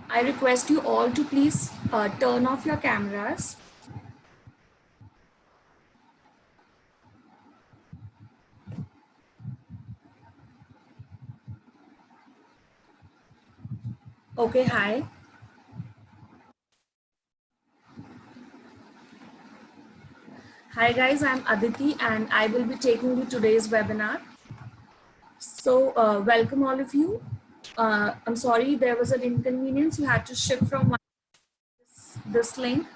I request you all to please turn off your cameras. Okay, hi. Hi guys, I'm Aditi and I will be taking you today's webinar. So welcome all of you. I'm sorry there was an inconvenience. You had to shift from this link.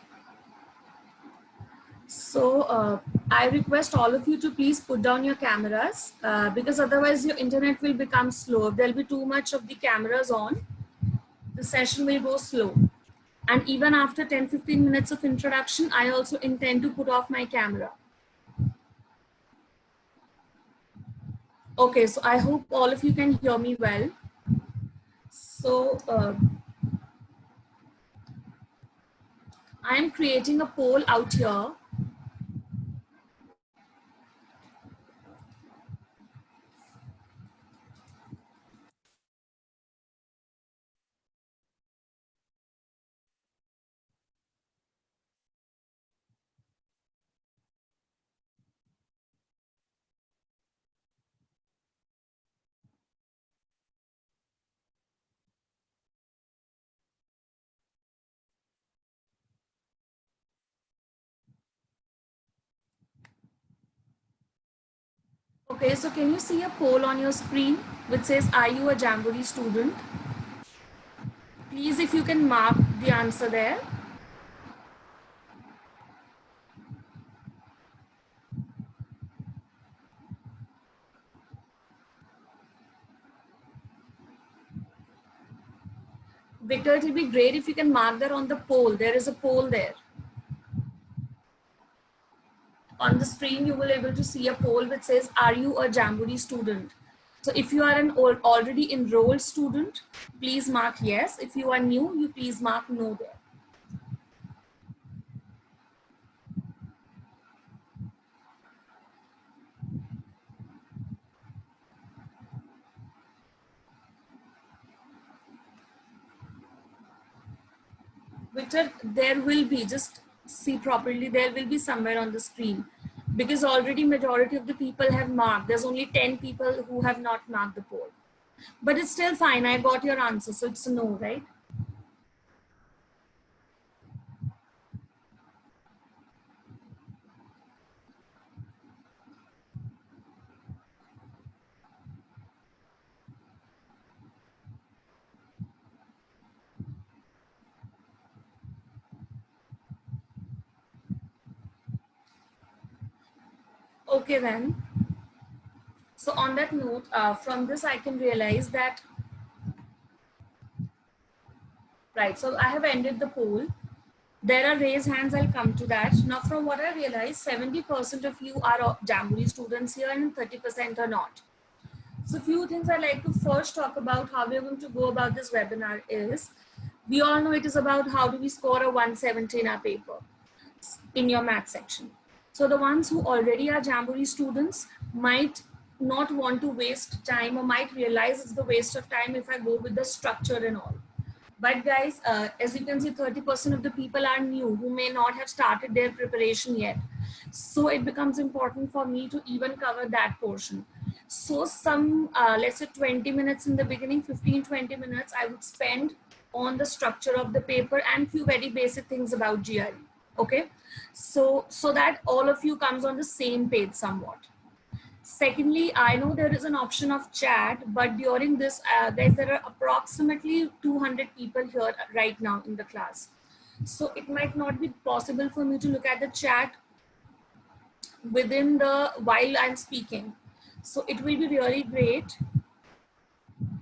So I request all of you to please put down your cameras because otherwise your internet will become slow. If there'll be too much of the cameras on, the session will go slow. And even after 10-15 minutes of introduction, I also intend to put off my camera. Okay, so I hope all of you can hear me well. So I am creating a poll out here. Okay, so can you see a poll on your screen which says, are you a Jamboree student? Please, if you can mark the answer there. Victor, it will be great if you can mark that on the poll. There is a poll there. On the screen, you will be able to see a poll which says, are you a Jamboree student? So if you are an already enrolled student, please mark yes. If you are new, you please mark no there. Victor, there will be, just see properly, there will be somewhere on the screen because already majority of the people have marked. There's only 10 people who have not marked the poll. But it's still fine. I got your answer. So it's a no, right? Okay then. So on that note, from this I can realize that, right, so I have ended the poll. There are raised hands, I'll come to that. Now from what I realized, 70% of you are Jamboree students here and 30% are not. So few things I'd like to first talk about how we're going to go about this webinar is, we all know it is about how do we score a 170 in our paper, in your math section. So the ones who already are Jamboree students might not want to waste time or might realize it's the waste of time if I go with the structure and all. But guys, as you can see, 30% of the people are new who may not have started their preparation yet. So it becomes important for me to even cover that portion. So some, let's say 20 minutes in the beginning, 15-20 minutes, I would spend on the structure of the paper and few very basic things about GRE. Okay, so that all of you comes on the same page somewhat. Secondly, I know there is an option of chat, but during this, guys, there are approximately 200 people here right now in the class. So it might not be possible for me to look at the chat within the while I'm speaking. So it will be really great.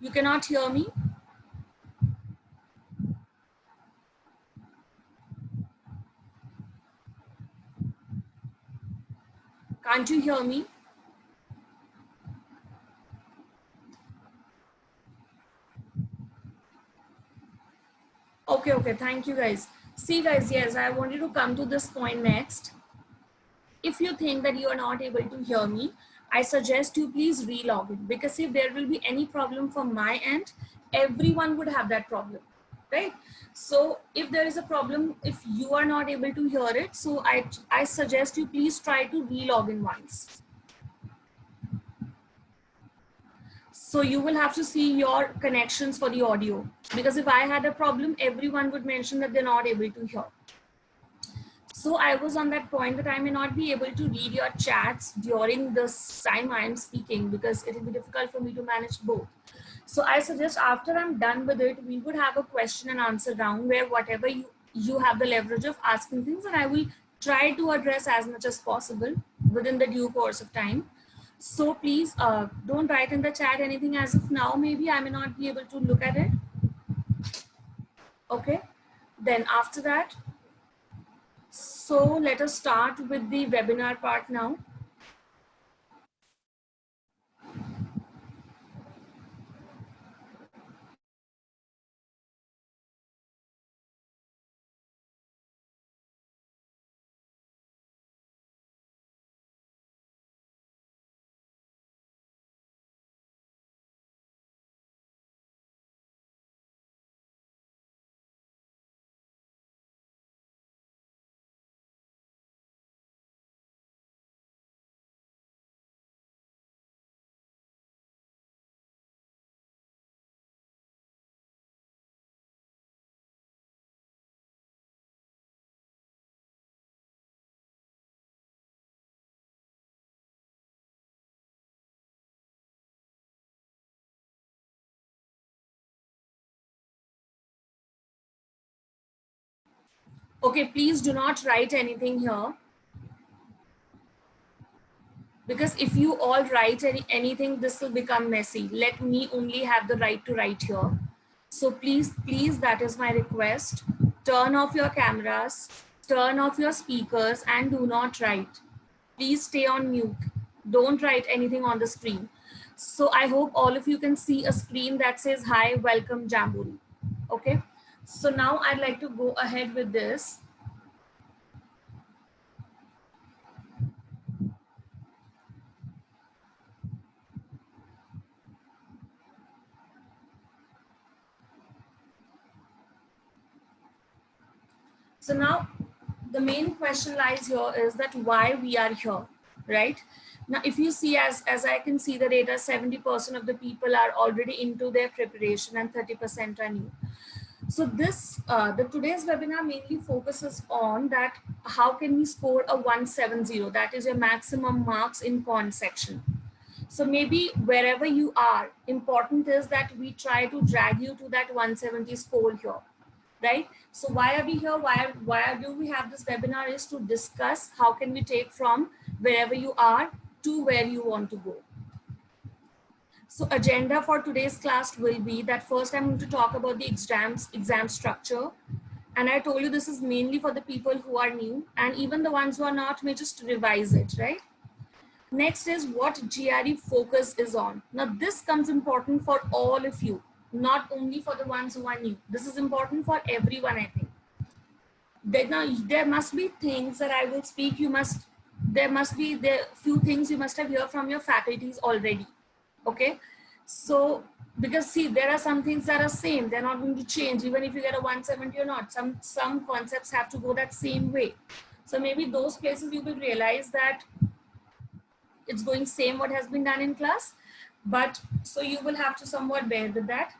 You cannot hear me? Can't you hear me? Okay, thank you guys. See guys, yes, I wanted to come to this point next. If you think that you are not able to hear me, I suggest you please relog in, because if there will be any problem from my end, everyone would have that problem. right? So if there is a problem, if you are not able to hear it, so I suggest you please try to re-log in once. So you will have to see your connections for the audio, because if I had a problem, everyone would mention that they're not able to hear. So I was on that point that I may not be able to read your chats during this time I am speaking, because it will be difficult for me to manage both. So I suggest after I'm done with it, we would have a question and answer round where whatever you have the leverage of asking things, and I will try to address as much as possible within the due course of time. So please don't write in the chat anything as of now. Maybe I may not be able to look at it. Okay. Then after that, so let us start with the webinar part now. Okay, please do not write anything here, because if you all write anything, this will become messy. Let me only have the right to write here. So please, that is my request. Turn off your cameras, turn off your speakers, and do not write. Please stay on mute. Don't write anything on the screen. So I hope all of you can see a screen that says, "Hi, welcome Jamboree." Okay. So now I'd like to go ahead with this. So now the main question lies here is that why we are here, right? Now, if you see, as I can see the data, 70% of the people are already into their preparation and 30% are new. So the today's webinar mainly focuses on that how can we score a 170, that is your maximum marks in quant section. So maybe wherever you are, important is that we try to drag you to that 170 score here, right? So why are we here? Why do we have this webinar is to discuss how can we take from wherever you are to where you want to go. So agenda for today's class will be that first I'm going to talk about the exam structure. And I told you this is mainly for the people who are new, and even the ones who are not may just revise it, right? Next is what GRE focus is on. Now this comes important for all of you, not only for the ones who are new. This is important for everyone, I think. There must be things that I will speak. There must be few things you must have heard from your faculties already. Okay. So, because see, there are some things that are same. They're not going to change even if you get a 170 or not. Some concepts have to go that same way. So maybe those places you will realize that it's going same what has been done in class, but so you will have to somewhat bear with that.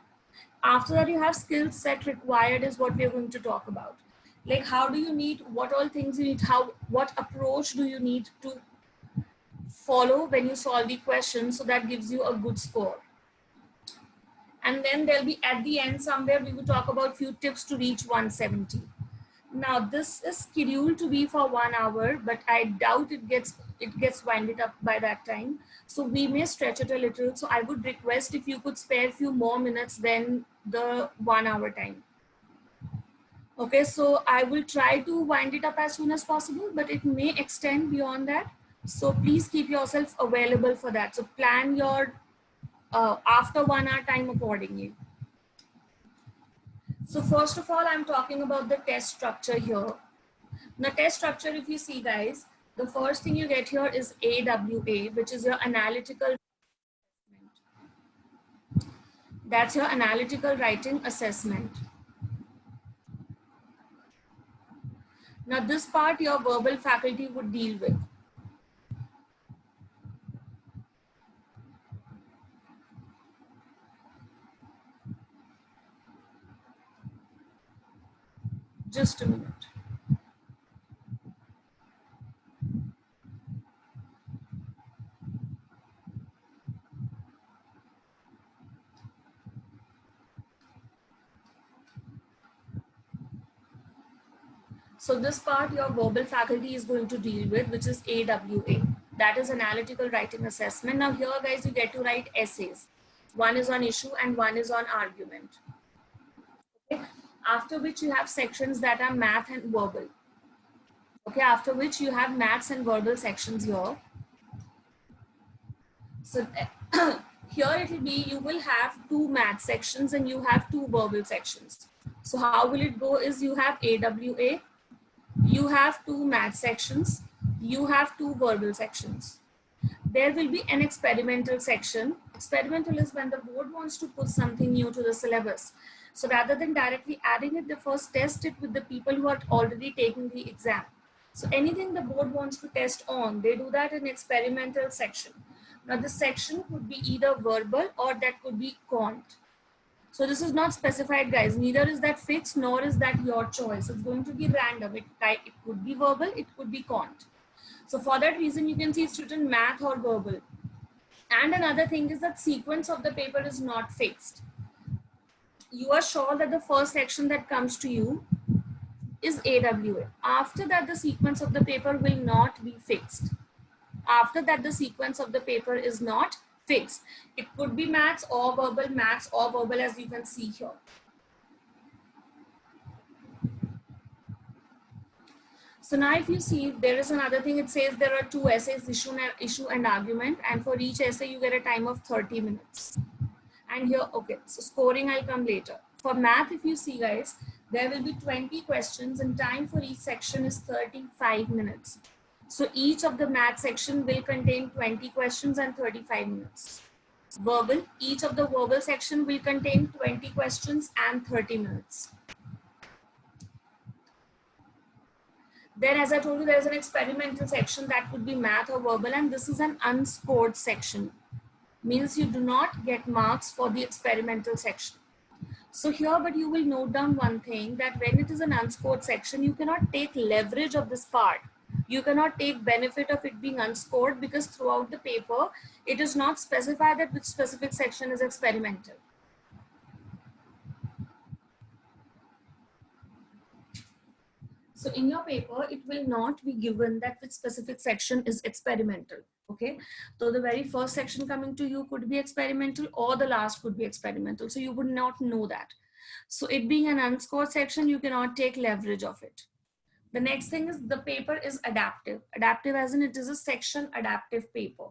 After that, you have skill set required is what we are going to talk about. Like how do you need, what all things you need, what approach do you need to follow when you solve the question, so that gives you a good score. And then there'll be at the end somewhere we will talk about few tips to reach 170. Now this is scheduled to be for 1 hour, but I doubt it gets winded up by that time. So we may stretch it a little. So I would request if you could spare a few more minutes than the 1 hour time. Okay, so I will try to wind it up as soon as possible, but it may extend beyond that. So please keep yourself available for that. So plan your after 1 hour time accordingly. So first of all, I'm talking about the test structure here. The test structure, if you see guys, the first thing you get here is AWA, which is your analytical. That's your analytical writing assessment. Now this part your verbal faculty would deal with. Just a minute. So this part your verbal faculty is going to deal with, which is AWA. That is analytical writing assessment. Now here guys, you get to write essays. One is on issue and one is on argument. Okay. After which you have sections that are math and verbal. Okay, after which you have maths and verbal sections here. So here it will be, you will have 2 math sections and you have 2 verbal sections. So how will it go is you have AWA, you have 2 math sections, you have 2 verbal sections. There will be an experimental section. Experimental is when the board wants to put something new to the syllabus. So rather than directly adding it, they first test it with the people who are already taking the exam. So anything the board wants to test on, they do that in experimental section. Now this section could be either verbal or that could be cont. So this is not specified guys, neither is that fixed nor is that your choice. It's going to be random. It could be verbal, it could be cont. So for that reason, you can see it's written math or verbal. And another thing is that sequence of the paper is not fixed. You are sure that the first section that comes to you is AWA. After that, the sequence of the paper will not be fixed. After that, the sequence of the paper is not fixed. It could be maths or verbal as you can see here. So now if you see, there is another thing, it says there are 2 essays, issue and argument, and for each essay you get a time of 30 minutes. And here, okay, so scoring I'll come later. For math, if you see guys, there will be 20 questions and time for each section is 35 minutes. So each of the math section will contain 20 questions and 35 minutes. Verbal, each of the verbal section will contain 20 questions and 30 minutes. Then as I told you, there is an experimental section that could be math or verbal, and this is an unscored section. Means you do not get marks for the experimental section. So here, but you will note down one thing, that when it is an unscored section, you cannot take leverage of this part. You cannot take benefit of it being unscored because throughout the paper, it is not specified that which specific section is experimental. So in your paper, it will not be given that which specific section is experimental. Okay, so the very first section coming to you could be experimental or the last could be experimental. So you would not know that. So it being an unscored section, you cannot take leverage of it. The next thing is the paper is adaptive. Adaptive as in it is a section adaptive paper.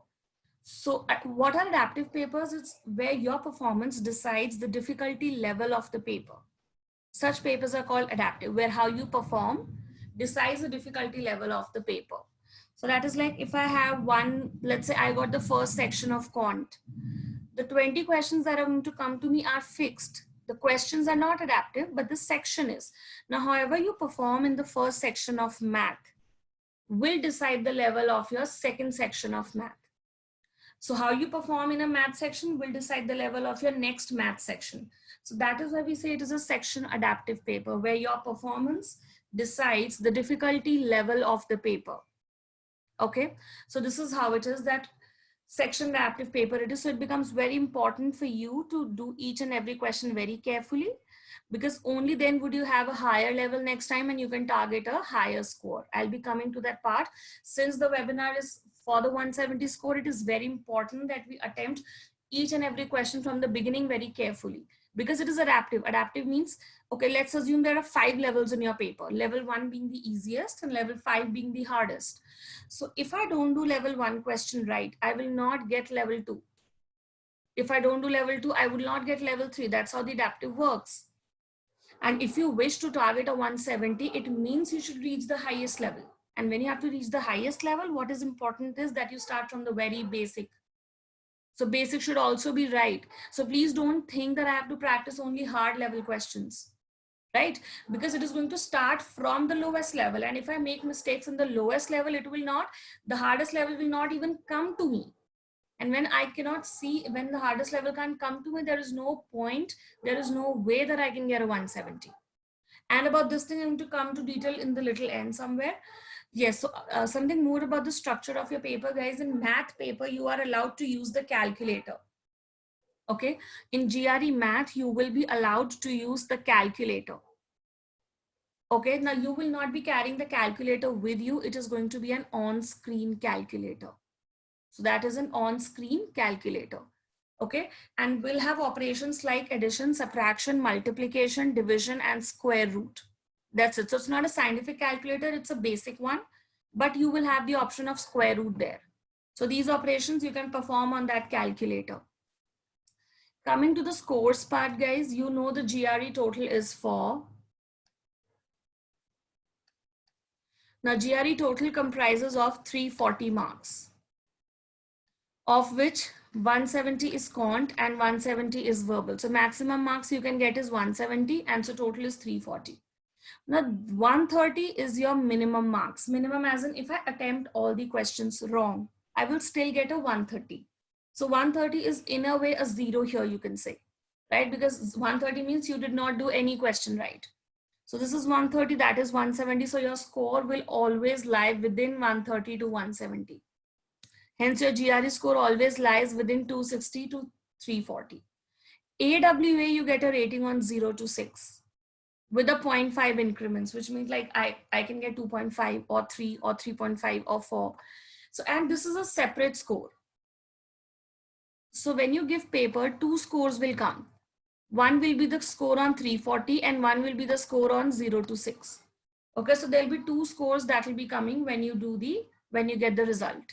So what are adaptive papers? It's where your performance decides the difficulty level of the paper. Such papers are called adaptive, where how you perform decides the difficulty level of the paper. So that is like if I have one, let's say I got the first section of quant. The 20 questions that are going to come to me are fixed. The questions are not adaptive, but the section is. Now, however you perform in the first section of math will decide the level of your second section of math. So how you perform in a math section will decide the level of your next math section. So that is why we say it is a section adaptive paper, where your performance decides the difficulty level of the paper. Okay, so this is how it is, that section adaptive paper it is. So it becomes very important for you to do each and every question very carefully, because only then would you have a higher level next time and you can target a higher score. I'll be coming to that part. Since the webinar is for the 170 score, it is very important that we attempt each and every question from the beginning very carefully, because it is adaptive. Adaptive means, okay, let's assume there are 5 levels in your paper, level 1 being the easiest and level 5 being the hardest. So if I don't do level 1 question right, I will not get level 2. If I don't do level 2, I will not get level 3. That's how the adaptive works. And if you wish to target a 170, it means you should reach the highest level. And when you have to reach the highest level, what is important is that you start from the very basic. So basic should also be right. So please don't think that I have to practice only hard level questions. right? Because it is going to start from the lowest level. And if I make mistakes in the lowest level, it will not, the hardest level will not even come to me. And when I cannot see, when the hardest level can't come to me, there is no point, there is no way that I can get a 170. And about this thing, I'm going to come to detail in the little end somewhere. Yes, so something more about the structure of your paper, guys. In math paper, you are allowed to use the calculator. Okay, in GRE math, you will be allowed to use the calculator. Okay, now you will not be carrying the calculator with you. It is going to be an on-screen calculator. So that is an on-screen calculator. Okay, and we'll have operations like addition, subtraction, multiplication, division, and square root. That's it. So it's not a scientific calculator, it's a basic one, but you will have the option of square root there. So these operations you can perform on that calculator. Coming to the scores part, guys, you know the GRE total is 4. Now GRE total comprises of 340 marks, of which 170 is cont and 170 is verbal. So maximum marks you can get is 170, and so total is 340. Now 130 is your minimum marks. Minimum as in if I attempt all the questions wrong, I will still get a 130. So 130 is in a way a 0 here, you can say, right? Because 130 means you did not do any question right. So this is 130, that is 170. So your score will always lie within 130 to 170. Hence your GRE score always lies within 260 to 340. AWA, you get a rating on 0 to 6 with a 0.5 increments, which means like I can get 2.5 or 3 or 3.5 or 4. So, and this is a separate score. So when you give paper, 2 scores will come. One will be the score on 340 and one will be the score on 0 to 6. Okay, so there'll be 2 scores that will be coming when you get the result.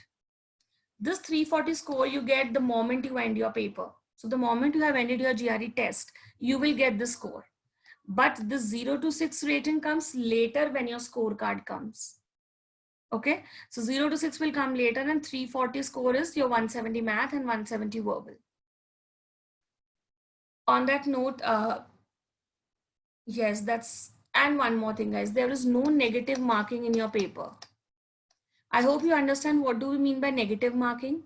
This 340 score you get the moment you end your paper. So the moment you have ended your GRE test, you will get the score. But the 0 to 6 rating comes later when your scorecard comes. Okay, so 0 to 6 will come later, and 340 score is your 170 math and 170 verbal. On that note, yes, that's, and one more thing, guys, there is no negative marking in your paper. I hope you understand what do we mean by negative marking.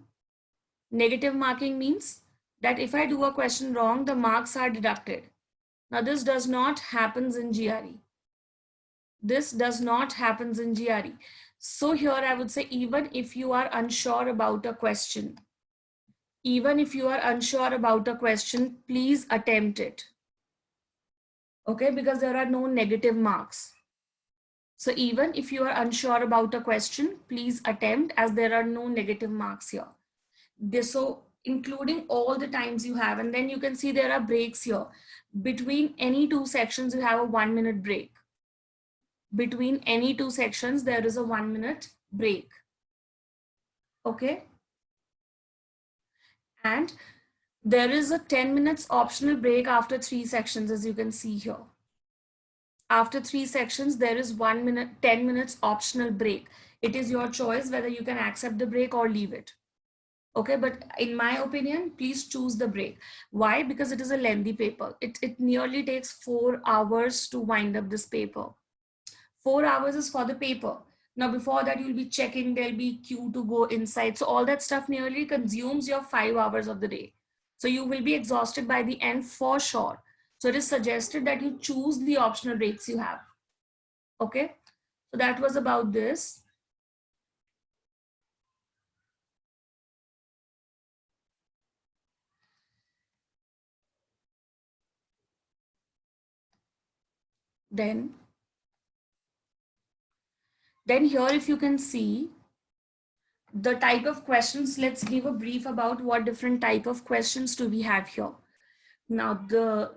Negative marking means that if I do a question wrong, the marks are deducted. Now this does not happen in GRE. This does not happen in GRE. So here I would say, even if you are unsure about a question, please attempt it. Okay, because there are no negative marks. So even if you are unsure about a question, please attempt, as there are no negative marks here. So including all the times you have, and then you can see there are breaks here. Between any 2 sections, you have a 1 minute break. Between any 2 sections, there is a 1 minute break. Okay. And there is a 10 minutes optional break after 3 sections, as you can see here. After 3 sections, there is 1 minute, 10 minutes optional break. It is your choice whether you can accept the break or leave it. Okay, but in my opinion, please choose the break. Why? Because it is a lengthy paper. It nearly takes 4 hours to wind up this paper. 4 hours is for the paper. Now before that, you'll be checking, there'll be queue to go inside. So all that stuff nearly consumes your 5 hours of the day. So you will be exhausted by the end for sure. So it is suggested that you choose the optional breaks you have. Okay, so that was about this. Then here, if you can see the type of questions, let's give a brief about what different type of questions do we have here. Now,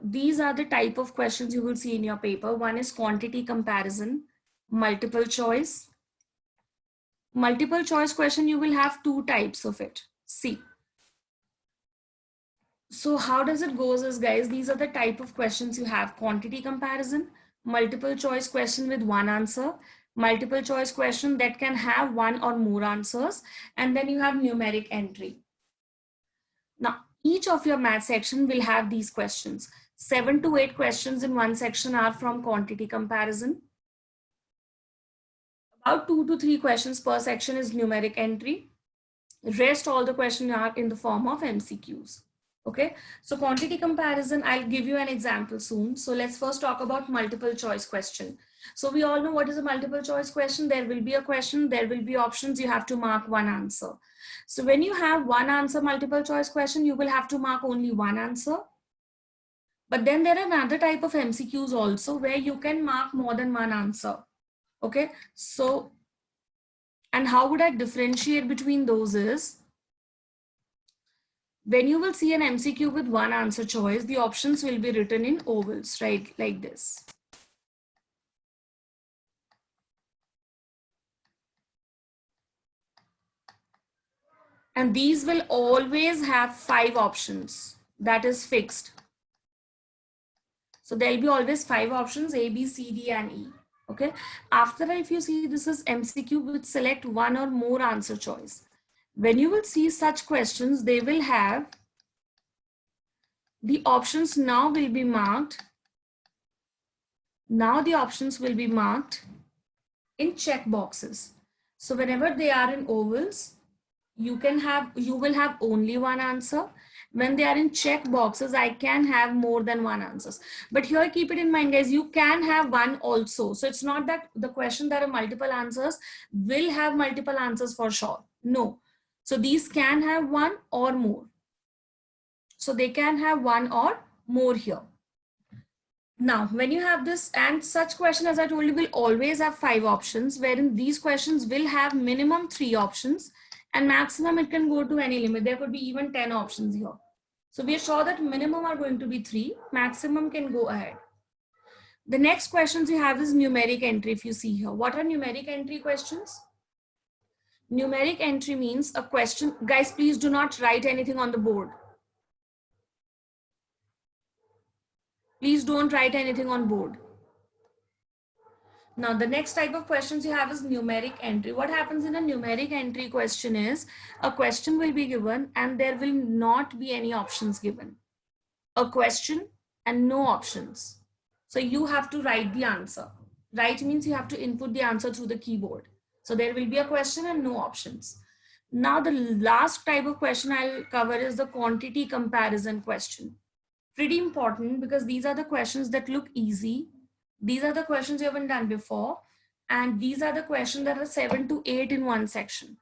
these are the type of questions you will see in your paper. One is quantity comparison, multiple choice. Multiple choice question, you will have 2 types of it. See. So how does it goes is, guys, these are the type of questions you have: quantity comparison, multiple choice question with 1 answer, multiple choice question that can have 1 or more answers, and then you have numeric entry. Now, Each of your math section will have these questions. 7 to 8 questions in one section are from quantity comparison. About 2 to 3 questions per section is numeric entry. Rest all the questions are in the form of MCQs. Okay, so quantity comparison, I'll give you an example soon. So let's first talk about multiple choice question. So we all know what is a multiple choice question. There will be a question, there will be options, you have to mark one answer. So when you have one answer multiple choice question, you will have to mark only one answer. But then there are another type of MCQs also where you can mark more than one answer. Okay, so, and how would I differentiate between those is, when you will see an MCQ with one answer choice, the options will be written in ovals, right? Like this. And these will always have 5 options. That is fixed. So there'll be always 5 options, A, B, C, D, and E. Okay. After that, if you see this is MCQ with select one or more answer choice. When you will see such questions, they will have the options now will be marked. Now the options will be marked in check boxes. So whenever they are in ovals, you will have only one answer. When they are in check boxes, I can have more than one answers. But here, keep it in mind, guys, you can have one also. So it's not that the question that are multiple answers will have multiple answers for sure. No. So these can have one or more. So they can have one or more here. Now, when you have this, and such question, as I told you, will always have 5 options, wherein these questions will have minimum 3 options and maximum it can go to any limit. There could be even 10 options here. So we are sure that minimum are going to be 3, maximum can go ahead. The next questions you have is numeric entry. If you see here, what are numeric entry questions? Numeric entry means a question. Guys, please do not write anything on the board. Please don't write anything on board. Now, the next type of questions you have is numeric entry. What happens in a numeric entry question is a question will be given and there will not be any options given. A question and no options. So you have to write the answer. Write means you have to input the answer through the keyboard. So there will be a question and no options. Now, the last type of question I'll cover is the quantity comparison question. Pretty important because these are the questions that look easy. These are the questions you haven't done before. And these are the questions that are 7 to 8 in one section.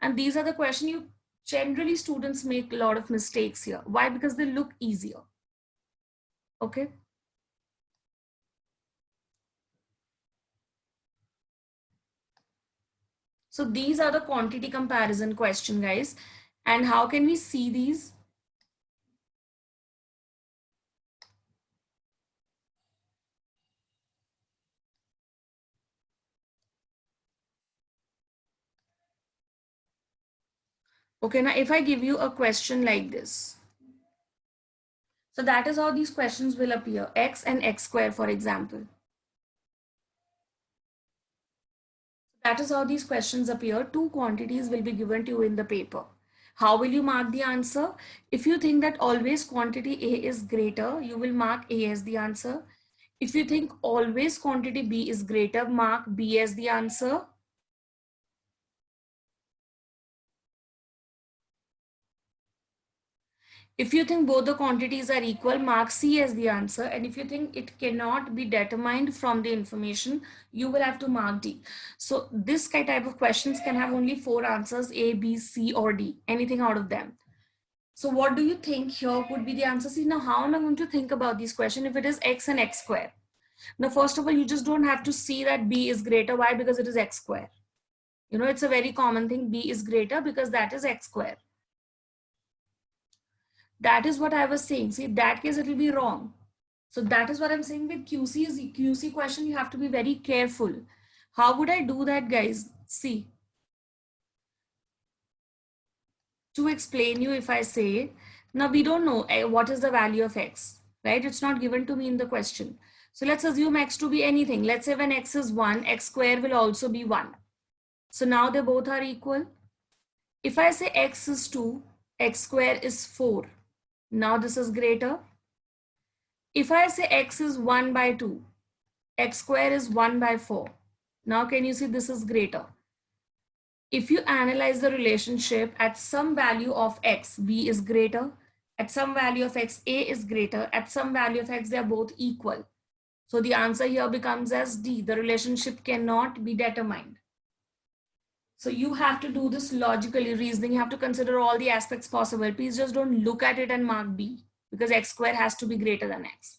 And these are the questions you generally students make a lot of mistakes here. Why? Because they look easier. Okay. So these are the quantity comparison question, guys. And how can we see these? Okay, now if I give you a question like this. So that is how these questions will appear. X and X square, for example. That is how these questions appear. 2 quantities will be given to you in the paper. How will you mark the answer? If you think that always quantity A is greater, you will mark A as the answer. If you think always quantity B is greater, mark B as the answer. If you think both the quantities are equal, mark C as the answer. And if you think it cannot be determined from the information, you will have to mark D. So this type of questions can have only 4 answers, A, B, C, or D, anything out of them. So what do you think here would be the answer? See, now how am I going to think about this question if it is X and X square? Now, first of all, you just don't have to see that B is greater. Why? Because it is X square. You know, it's a very common thing. B is greater because that is X square. That is what I was saying. See, in that case, it will be wrong. So that is what I'm saying with QC question, you have to be very careful. How would I do that, guys? See, to explain you, if I say, now we don't know what is the value of X, right? It's not given to me in the question. So let's assume X to be anything. Let's say when X is 1, X square will also be 1. So now they both are equal. If I say X is 2, X square is 4. Now this is greater. If I say x is 1 by 2, x square is 1 by 4. Now can you see this is greater? If you analyze the relationship at some value of x, b is greater. At some value of x, a is greater. At some value of x, they are both equal. So the answer here becomes as D. The relationship cannot be determined. So you have to do this logically, reasoning. You have to consider all the aspects possible. Please just don't look at it and mark B, because x square has to be greater than x.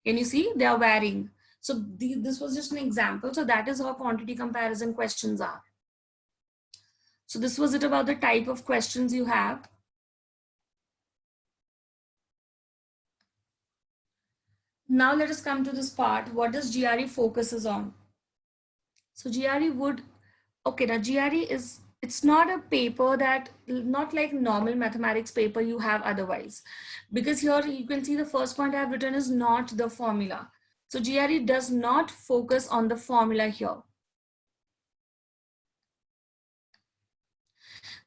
Can you see? They are varying. So this was just an example. So that is how quantity comparison questions are. So this was it about the type of questions you have. Now let us come to this part. What does GRE focuses on? So GRE would, okay, now GRE is, it's not a paper that, not like normal mathematics paper you have otherwise. Because here you can see the first point I have written is not the formula. So GRE does not focus on the formula here.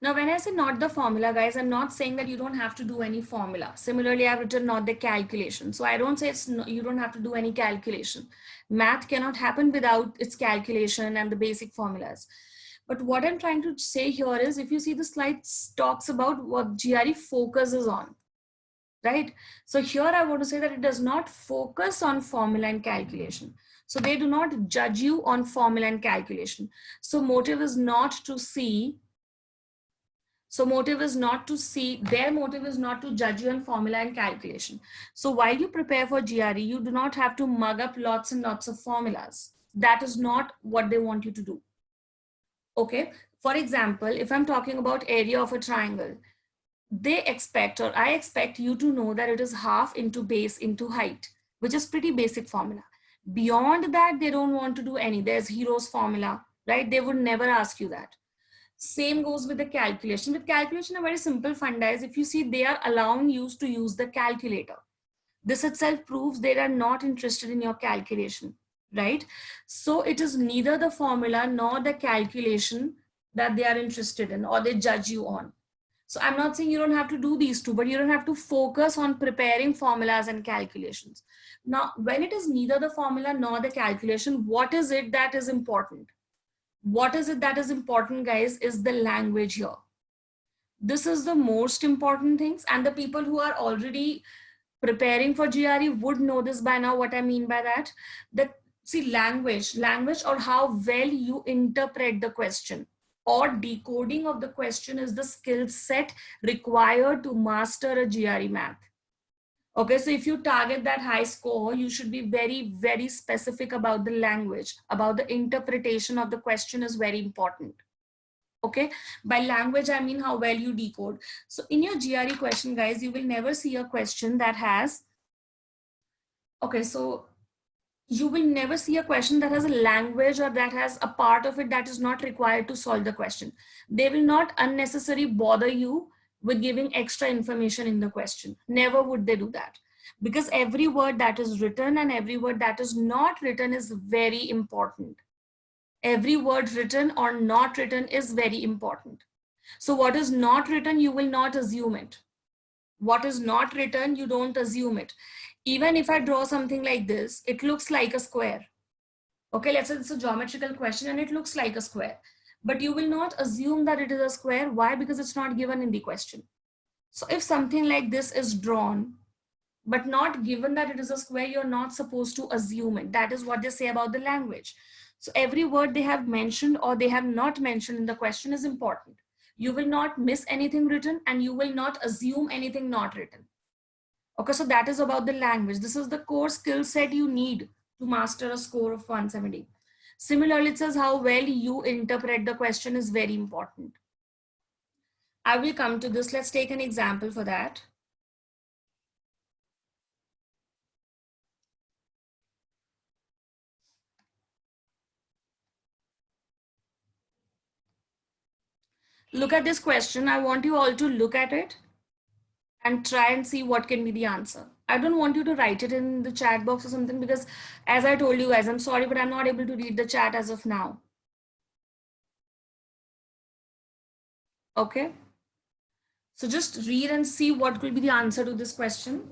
Now, when I say not the formula, guys, I'm not saying that you don't have to do any formula. Similarly, I've written not the calculation. So I don't say it's no, you don't have to do any calculation. Math cannot happen without its calculation and the basic formulas. But what I'm trying to say here is, if you see the slides talks about what GRE focuses on, right? So here I want to say that it does not focus on formula and calculation. So they do not judge you on formula and calculation. So motive is not to see, so motive is not to see, their motive is not to judge you on formula and calculation. So while you prepare for GRE, you do not have to mug up lots and lots of formulas. That is not what they want you to do. Okay. For example, if I'm talking about area of a triangle, they expect, or I expect you to know that it is half into base into height, which is pretty basic formula. Beyond that, they don't want to do any. There's Hero's formula, right? They would never ask you that. Same goes with the calculation. With calculation, a very simple funda is, if you see, they are allowing you to use the calculator. This itself proves they are not interested in your calculation, right? So it is neither the formula nor the calculation that they are interested in or they judge you on. So I'm not saying you don't have to do these two, but you don't have to focus on preparing formulas and calculations. Now, when it is neither the formula nor the calculation, what is it that is important? What is it that is important, guys, is the language here. This is the most important things, and the people who are already preparing for GRE would know this by now. What I mean by that, see, language or how well you interpret the question or decoding of the question is the skill set required to master a GRE math. Okay, so if you target that high score, you should be very, very specific about the language, about the interpretation of the question is very important. Okay, by language, I mean how well you decode. So in your GRE question, guys, you will never see a question that has, okay, so you will never see a question that has a language or that has a part of it that is not required to solve the question. They will not unnecessarily bother you with giving extra information in the question. Never would they do that, because every word that is written and every word that is not written is very important. Every word written or not written is very important. So what is not written, you will not assume it. What is not written, you don't assume it. Even if I draw something like this, it looks like a square. Okay, let's say it's a geometrical question and it looks like a square. But you will not assume that it is a square. Why? Because it's not given in the question. So if something like this is drawn, but not given that it is a square, you're not supposed to assume it. That is what they say about the language. So every word they have mentioned or they have not mentioned in the question is important. You will not miss anything written and you will not assume anything not written. Okay, so that is about the language. This is the core skill set you need to master a score of 170. Similarly, it says how well you interpret the question is very important. I will come to this. Let's take an example for that. Look at this question. I want you all to look at it and try and see what can be the answer. I don't want you to write it in the chat box or something, because as I told you guys, I'm sorry, but I'm not able to read the chat as of now. Okay. So just read and see what will be the answer to this question.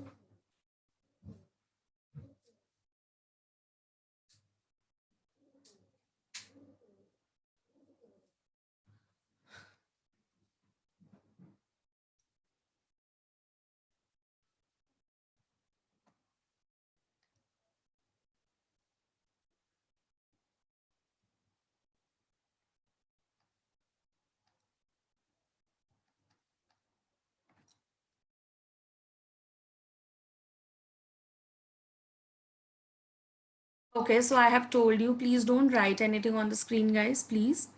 Okay, so I have told you, please don't write anything on the screen, guys, please.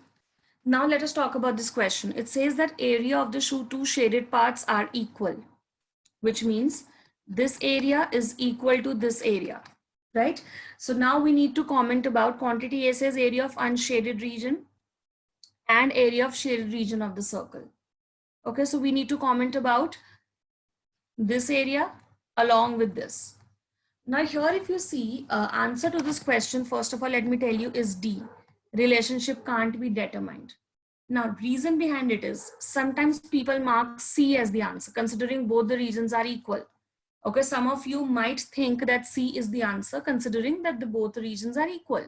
Now let us talk about this question. It says that area of the two shaded parts are equal, which means this area is equal to this area, right? So now we need to comment about quantity A says area of unshaded region and area of shaded region of the circle. Okay, so we need to comment about this area along with this. Now here, if you see answer to this question, first of all, let me tell you is D. Relationship can't be determined. Now, reason behind it is sometimes people mark C as the answer, considering both the regions are equal. Okay, some of you might think that C is the answer, considering that the both regions are equal.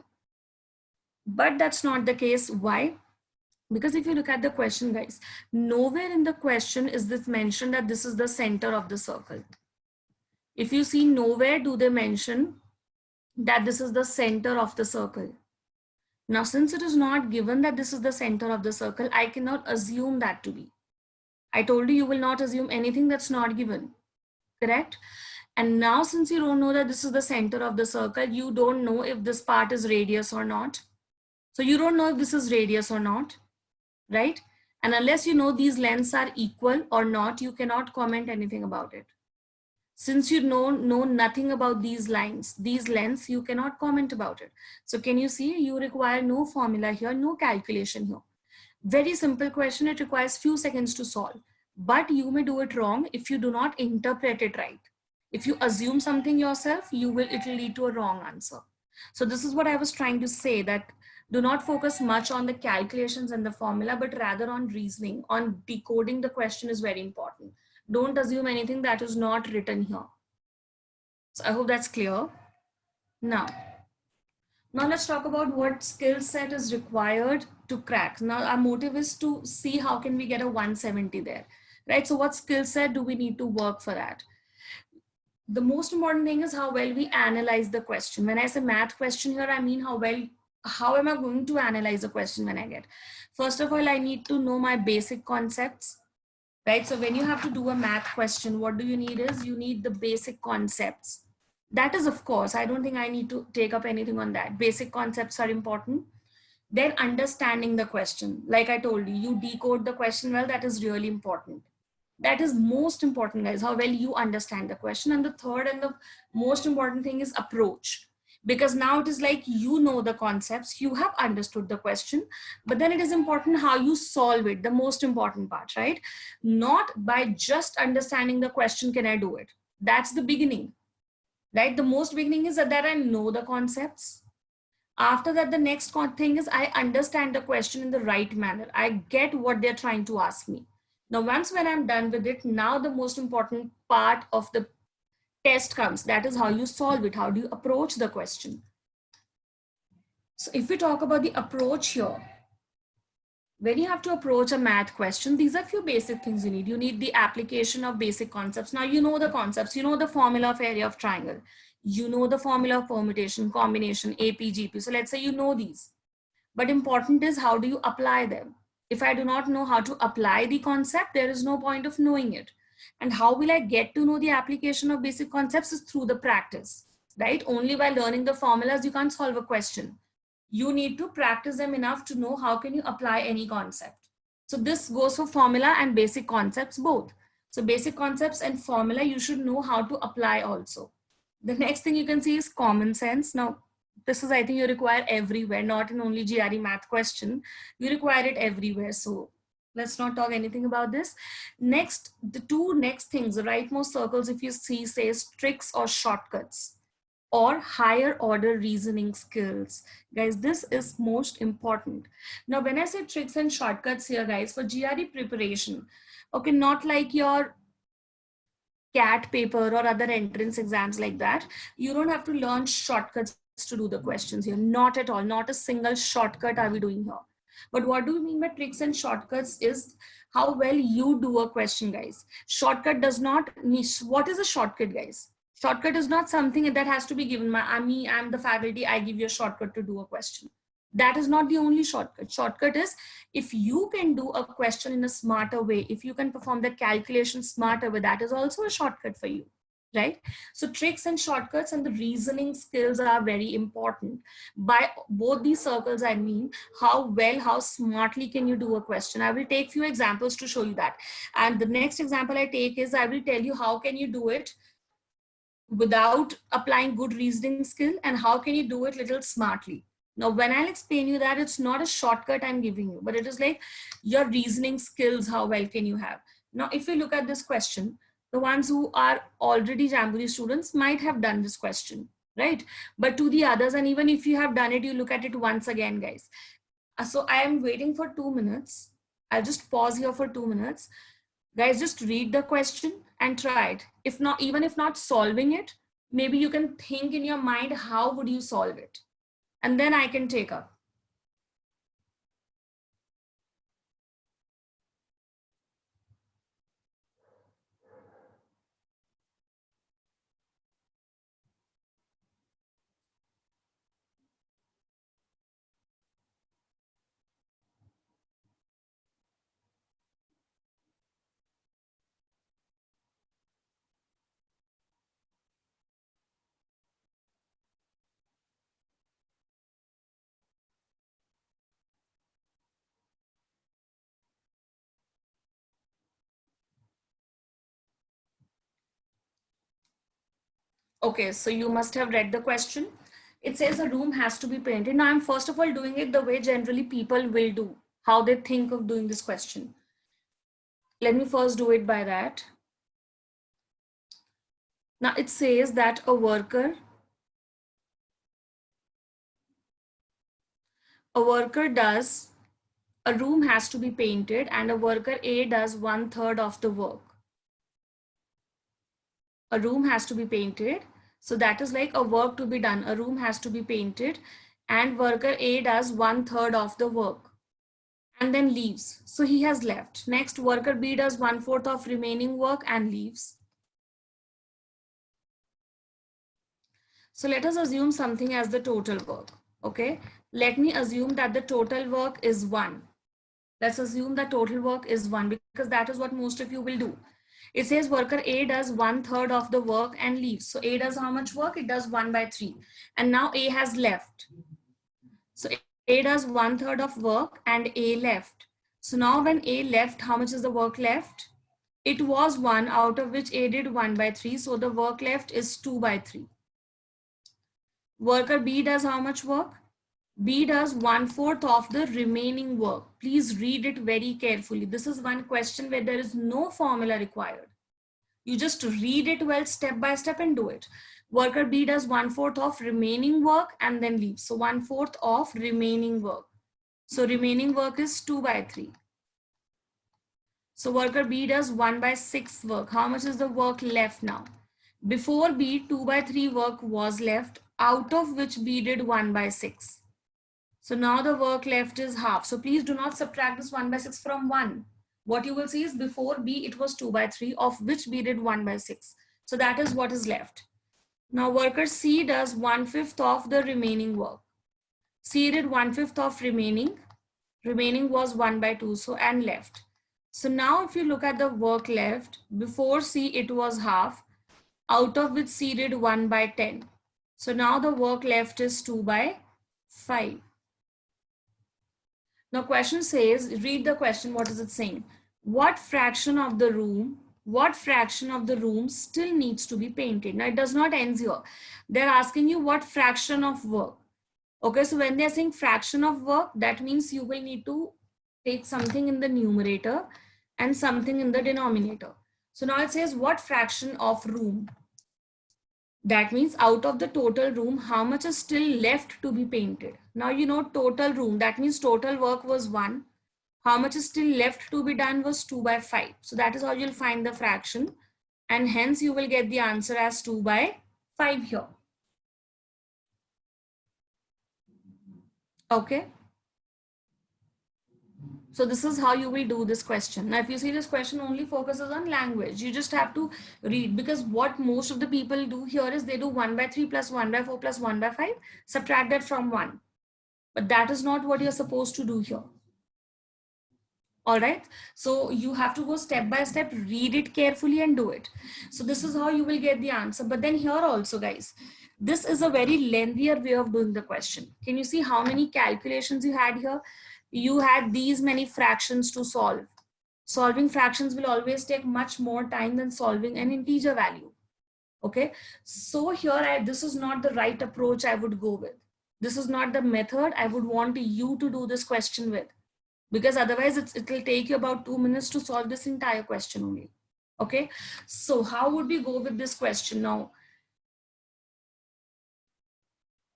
But that's not the case. Why? Because if you look at the question, guys, nowhere in the question is this mentioned that this is the center of the circle. If you see, nowhere do they mention that this is the center of the circle. Now, since it is not given that this is the center of the circle, I cannot assume that to be. I told you, you will not assume anything that's not given, correct? And now, since you don't know that this is the center of the circle, you don't know if this part is radius or not. So you don't know if this is radius or not, right? And unless you know these lengths are equal or not, you cannot comment anything about it. Since you know nothing about these lines, these lengths, you cannot comment about it. So can you see, you require no formula here, no calculation here. Very simple question, it requires few seconds to solve. But you may do it wrong if you do not interpret it right. If you assume something yourself, it will lead to a wrong answer. So this is what I was trying to say, that do not focus much on the calculations and the formula, but rather on reasoning, on decoding the question is very important. Don't assume anything that is not written here. So I hope that's clear. Now let's talk about what skill set is required to crack. Now our motive is to see how can we get a 170 there, right? So what skill set do we need to work for that? The most important thing is how well we analyze the question. When I say math question here, I mean how am I going to analyze a question when I get? First of all, I need to know my basic concepts, right? So when you have to do a math question, what do you need is you need the basic concepts. That is, of course, I don't think I need to take up anything on that. Basic concepts are important. Then understanding the question. Like I told you, you decode the question well, that is really important. That is most important, guys, how well you understand the question. And the third and the most important thing is approach. Because now it is like you know the concepts, you have understood the question, but then it is important how you solve it, the most important part, right? Not by just understanding the question, can I do it? That's the beginning, right? The most beginning is that I know the concepts. After that, the next thing is I understand the question in the right manner. I get what they're trying to ask me. Now, once when I'm done with it, now the most important part of the test comes. That is how you solve it. How do you approach the question? So if we talk about the approach here, when you have to approach a math question, these are few basic things you need. You need the application of basic concepts. Now you know the concepts, you know the formula of area of triangle, you know the formula of permutation, combination, AP, GP. So let's say you know these, but important is how do you apply them? If I do not know how to apply the concept, there is no point of knowing it. And how will I get to know the application of basic concepts is through the practice, right? Only by learning the formulas, you can't solve a question. You need to practice them enough to know how can you apply any concept. So this goes for formula and basic concepts both. So basic concepts and formula, you should know how to apply also. The next thing you can see is common sense. Now, this is, I think you require everywhere, not in only GRE math question. You require it everywhere. So let's not talk anything about this. Next, the two next things, the rightmost circles, if you see, says tricks or shortcuts or higher order reasoning skills. Guys, this is most important. Now, when I say tricks and shortcuts here, guys, for GRE preparation, Okay, not like your CAT paper or other entrance exams like that. You don't have to learn shortcuts to do the questions here. Not at all. Not a single shortcut are we doing here. But what do we mean by tricks and shortcuts is how well you do a question, guys. Shortcut does not niche. What is a shortcut, guys? Shortcut is not something that has to be given. I'm the faculty, I give you a shortcut to do a question. That is not the only shortcut. Shortcut is if you can do a question in a smarter way, if you can perform the calculation smarter way, that is also a shortcut for you, right? So tricks and shortcuts and the reasoning skills are very important. By both these circles, I mean how well, how smartly can you do a question. I will take few examples to show you that. And the next example I take is I will tell you how can you do it without applying good reasoning skill and how can you do it little smartly. Now, when I'll explain you that, it's not a shortcut I'm giving you, but it is like your reasoning skills, how well can you have. Now, if you look at this question, the ones who are already Jamboree students might have done this question, right? But to the others, and even if you have done it, you look at it once again, guys. So I am waiting for 2 minutes. I'll just pause here for 2 minutes. Guys, just read the question and try it. If not, even if not solving it, maybe you can think in your mind, how would you solve it? And then I can take up. Okay, so you must have read the question. It says a room has to be painted. Now I'm first of all doing it the way generally people will do, how they think of doing this question. Let me first do it by that. Now it says that a worker does, a room has to be painted and a worker A does 1/3 of the work. A room has to be painted. So that is like a work to be done. A room has to be painted and worker A does 1/3 of the work and then leaves. So he has left. Next, worker B does 1/4 of remaining work and leaves. So let us assume something as the total work. Okay. Let me assume that the total work is 1. Let's assume that total work is 1 because that is what most of you will do. It says worker A does 1/3 of the work and leaves. So A does how much work? It does 1/3. And now A has left. So A does 1/3 of work and A left. So now when A left, how much is the work left? It was 1, out of which A did 1/3. So the work left is 2/3. Worker B does how much work? B does 1/4 of the remaining work. Please read it very carefully. This is one question where there is no formula required. You just read it well step by step and do it. Worker B does 1/4 of remaining work and then leaves. So 1/4 of remaining work. So remaining work is 2/3. So worker B does 1/6 work. How much is the work left now? Before B, 2/3 work was left, out of which B did 1/6. So now the work left is half. So please do not subtract this 1/6 from 1. What you will see is before B, it was 2/3, of which B did 1/6. So that is what is left. Now worker C does 1/5 of the remaining work. C did 1/5 of remaining. Remaining was 1/2, so and left. So now if you look at the work left, before C it was half, out of which C did 1/10. So now the work left is 2/5. Now question says, read the question, what is it saying? What fraction of the room still needs to be painted? Now it does not end here. They're asking you what fraction of work. Okay, so when they're saying fraction of work, that means you will need to take something in the numerator and something in the denominator. So now it says what fraction of room? That means out of the total room, how much is still left to be painted? Now you know total room, that means total work was 1. How much is still left to be done was 2 by 5. So that is how you'll find the fraction. And hence you will get the answer as 2 by 5 here. Okay. So this is how you will do this question. Now, if you see this question only focuses on language, you just have to read, because what most of the people do here is they do 1 by 3 plus 1 by 4 plus 1 by 5, subtract that from 1. But that is not what you're supposed to do here. All right. So you have to go step by step, read it carefully and do it. So this is how you will get the answer. But then here also, guys, this is a very lengthier way of doing the question. Can you see how many calculations you had here? You had these many fractions to solve. Solving fractions will always take much more time than solving an integer value. Okay. So here, this is not the right approach I would go with. This is not the method I would want you to do this question with, because otherwise it will take you about 2 minutes to solve this entire question only. Okay, so how would we go with this question now?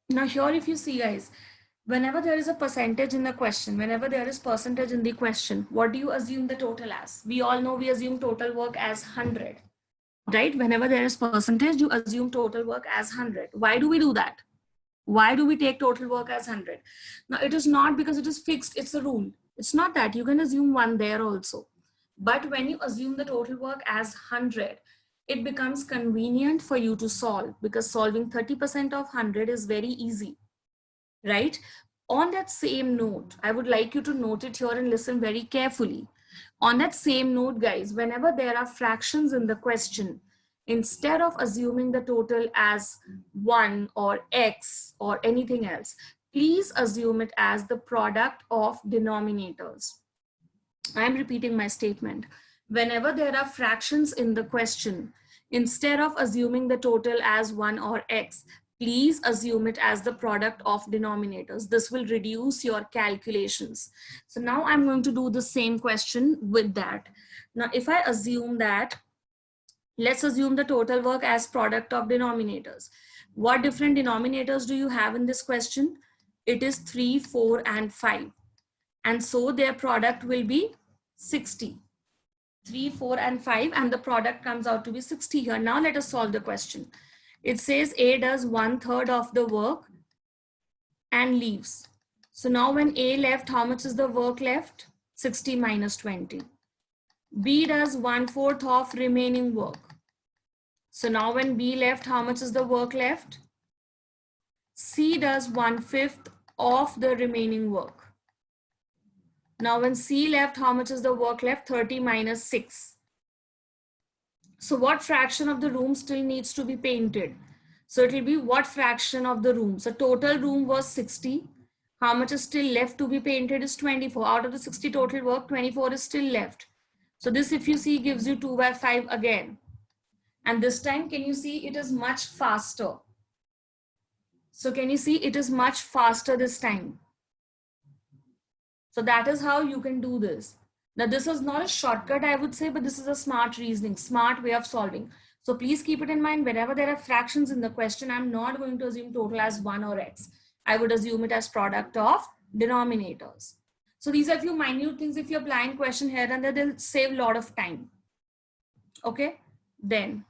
Now here, if you see, guys, whenever there is a percentage in the question, whenever there is percentage in the question, what do you assume the total as? We all know we assume total work as 100, right? Whenever there is percentage, you assume total work as 100. Why do we do that? Why do we take total work as 100? Now, it is not because it is fixed, it's a rule. It's not that. You can assume 1 there also. But when you assume the total work as 100, it becomes convenient for you to solve, because solving 30% of 100 is very easy, right? On that same note, I would like you to note it here and listen very carefully. On that same note, guys, whenever there are fractions in the question, instead of assuming the total as 1 or x or anything else, please assume it as the product of denominators. I'm repeating my statement. Whenever there are fractions in the question, instead of assuming the total as 1 or x, please assume it as the product of denominators. This will reduce your calculations. So now I'm going to do the same question with that. Now, if I assume that, let's assume the total work as product of denominators. What different denominators do you have in this question? It is 3, 4, and 5. And so their product will be 60. 3, 4, and 5, and the product comes out to be 60 here. Now let us solve the question. It says A does 1/3 of the work and leaves. So now when A left, how much is the work left? 60 minus 20. B does 1/4 of remaining work. So now when B left, how much is the work left? C does 1/5 of the remaining work. Now when C left, how much is the work left? 30 minus 6. So what fraction of the room still needs to be painted? So it will be what fraction of the room? So total room was 60. How much is still left to be painted is 24. Out of the 60 total work, 24 is still left. So this, if you see, gives you 2 by 5 again. And this time, can you see it is much faster? So can you see it is much faster this time? So that is how you can do this. Now, this is not a shortcut, I would say, but this is a smart reasoning, smart way of solving. So please keep it in mind, whenever there are fractions in the question, I'm not going to assume total as 1 or x. I would assume it as product of denominators. So these are a few minute things. If you're applying question here and there, they'll save a lot of time. Okay, then.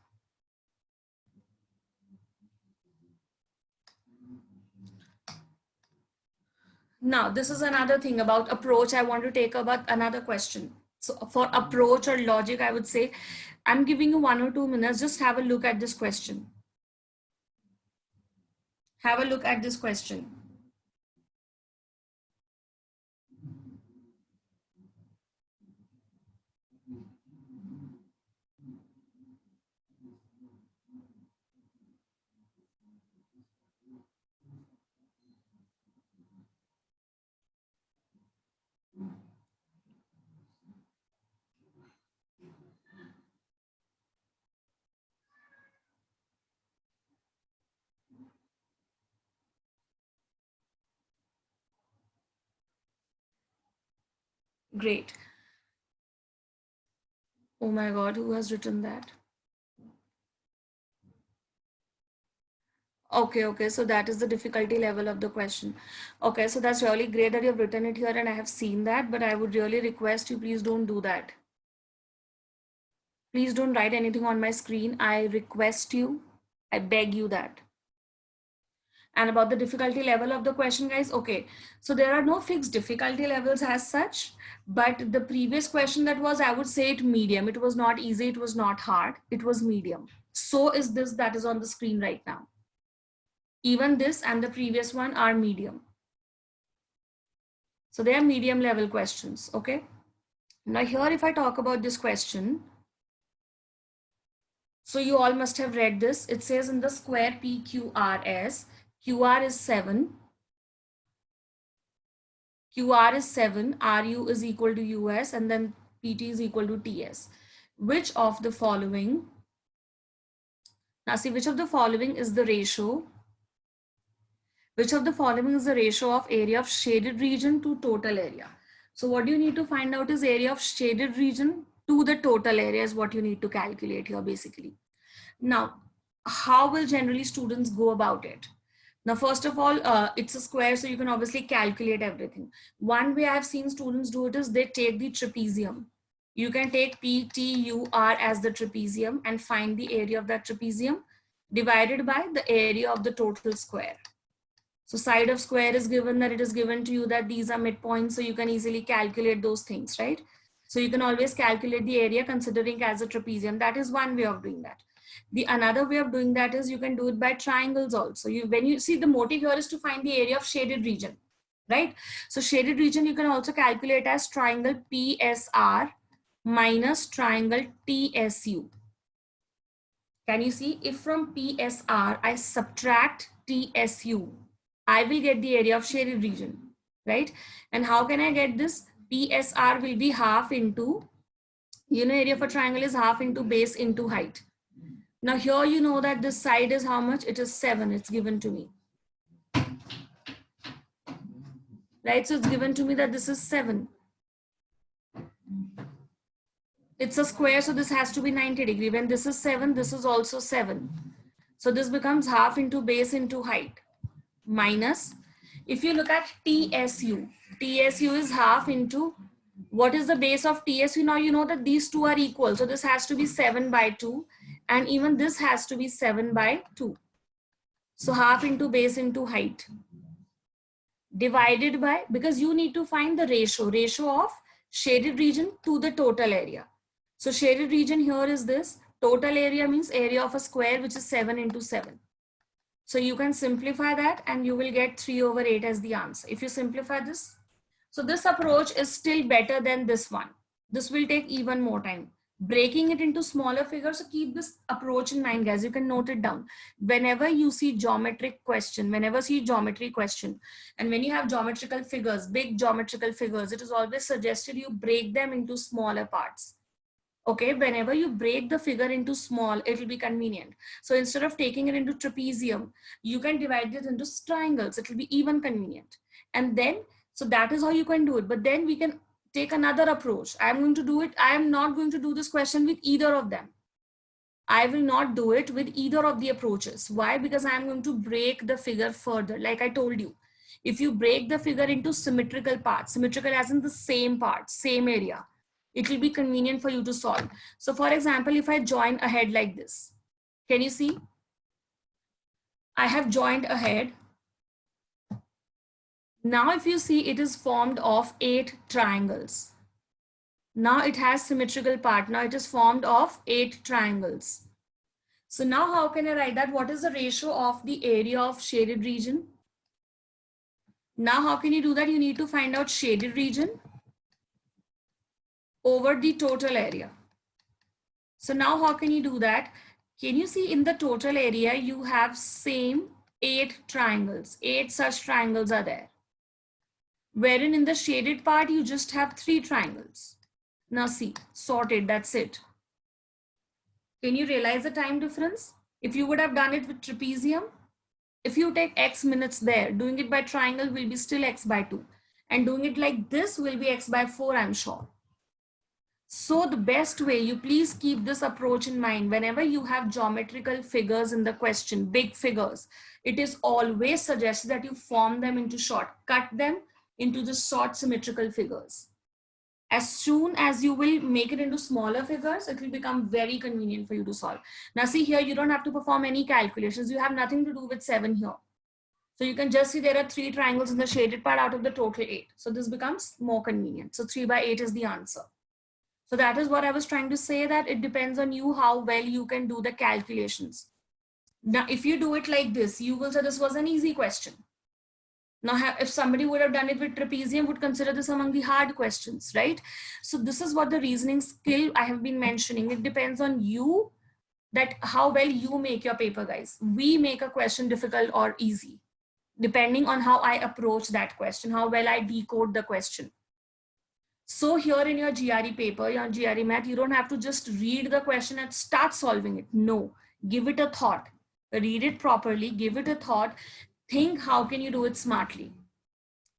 Now, this is another thing about approach. I want to take about another question. So for approach or logic, I would say, I'm giving you 1 or 2 minutes. Just have a look at this question. Have a look at this question. Great. Oh my God, who has written that? Okay, so that is the difficulty level of the question. Okay, so that's really great that you've written it here and I have seen that, but I would really request you, please don't do that. Please don't write anything on my screen. I request you, I beg you that. And about the difficulty level of the question, guys, okay, so there are no fixed difficulty levels as such, but the previous question that was, I would say it medium. It was not easy, it was not hard, it was medium. So is this that is on the screen right now. Even this and the previous one are medium. So they are medium level questions, okay? Now here, if I talk about this question, so you all must have read this. It says in the square PQRS, QR is 7, QR is 7, RU is equal to US, and then PT is equal to TS. Which of the following, now see, which of the following is the ratio? Which of the following is the ratio of area of shaded region to total area? So what you need to find out is area of shaded region to the total area is what you need to calculate here basically. Now, how will generally students go about it? Now, first of all, it's a square, so you can obviously calculate everything. One way I've seen students do it is they take the trapezium. You can take PTUR as the trapezium and find the area of that trapezium divided by the area of the total square. So side of square is given that it is given to you that these are midpoints, so you can easily calculate those things, right? So you can always calculate the area considering as a trapezium. That is one way of doing that. The another way of doing that is you can do it by triangles also. When you see, the motive here is to find the area of shaded region, right? So shaded region you can also calculate as triangle PSR minus triangle TSU. Can you see, if from PSR I subtract TSU, I will get the area of shaded region, right? And how can I get this? PSR will be half into, area of a triangle is half into base into height. Now here you know that this side is how much? It is 7, it's given to me. Right, so it's given to me that this is 7. It's a square, so this has to be 90 degree. When this is 7, this is also 7. So this becomes half into base into height. Minus, if you look at TSU, TSU is half into, what is the base of TSU? Now you know that these two are equal. So this has to be 7 by 2. And even this has to be 7 by 2. So half into base into height. Divided by, because you need to find the ratio of shaded region to the total area. So shaded region here is this. Total area means area of a square, which is 7 into 7. So you can simplify that and you will get 3/8 as the answer. If you simplify this, so this approach is still better than this one. This will take even more time. Breaking it into smaller figures, so keep this approach in mind, guys. You can note it down. Whenever you see geometric question, and when you have geometrical figures, big geometrical figures, it is always suggested you break them into smaller parts. Okay, whenever you break the figure into small, it will be convenient. So instead of taking it into trapezium, you can divide it into triangles. It will be even convenient. And then, so that is how you can do it. But then we can take another approach. I am not going to do this question with either of them. I will not do it with either of the approaches. Why? Because I am going to break the figure further. Like I told you, if you break the figure into symmetrical parts, symmetrical as in the same part, same area, it will be convenient for you to solve. So for example, if I join a head like this, can you see? I have joined a head. Now if you see, it is formed of 8 triangles. Now it has symmetrical part. Now it is formed of 8 triangles. So now how can I write that? What is the ratio of the area of shaded region? Now how can you do that? You need to find out shaded region over the total area. So now how can you do that? Can you see in the total area, you have same 8 triangles. 8 such triangles are there. Wherein in the shaded part, you just have 3 triangles. Now see, sorted, that's it. Can you realize the time difference? If you would have done it with trapezium, if you take X minutes there, doing it by triangle will be still X by 2. And doing it like this will be X by 4, I'm sure. So the best way, you please keep this approach in mind whenever you have geometrical figures in the question, big figures, it is always suggested that you form them into short, cut them into the short symmetrical figures. As soon as you will make it into smaller figures, it will become very convenient for you to solve. Now see here, you don't have to perform any calculations. You have nothing to do with 7 here. So you can just see there are 3 triangles in the shaded part out of the total 8. So this becomes more convenient. So 3 by 8 is the answer. So that is what I was trying to say, that it depends on you how well you can do the calculations. Now, if you do it like this, you will say this was an easy question. Now, if somebody would have done it with trapezium, would consider this among the hard questions, right? So this is what the reasoning skill I have been mentioning. It depends on you, that how well you make your paper, guys. We make a question difficult or easy, depending on how I approach that question, how well I decode the question. So here in your GRE paper, your GRE math, you don't have to just read the question and start solving it. No, give it a thought, read it properly, give it a thought, think how can you do it smartly.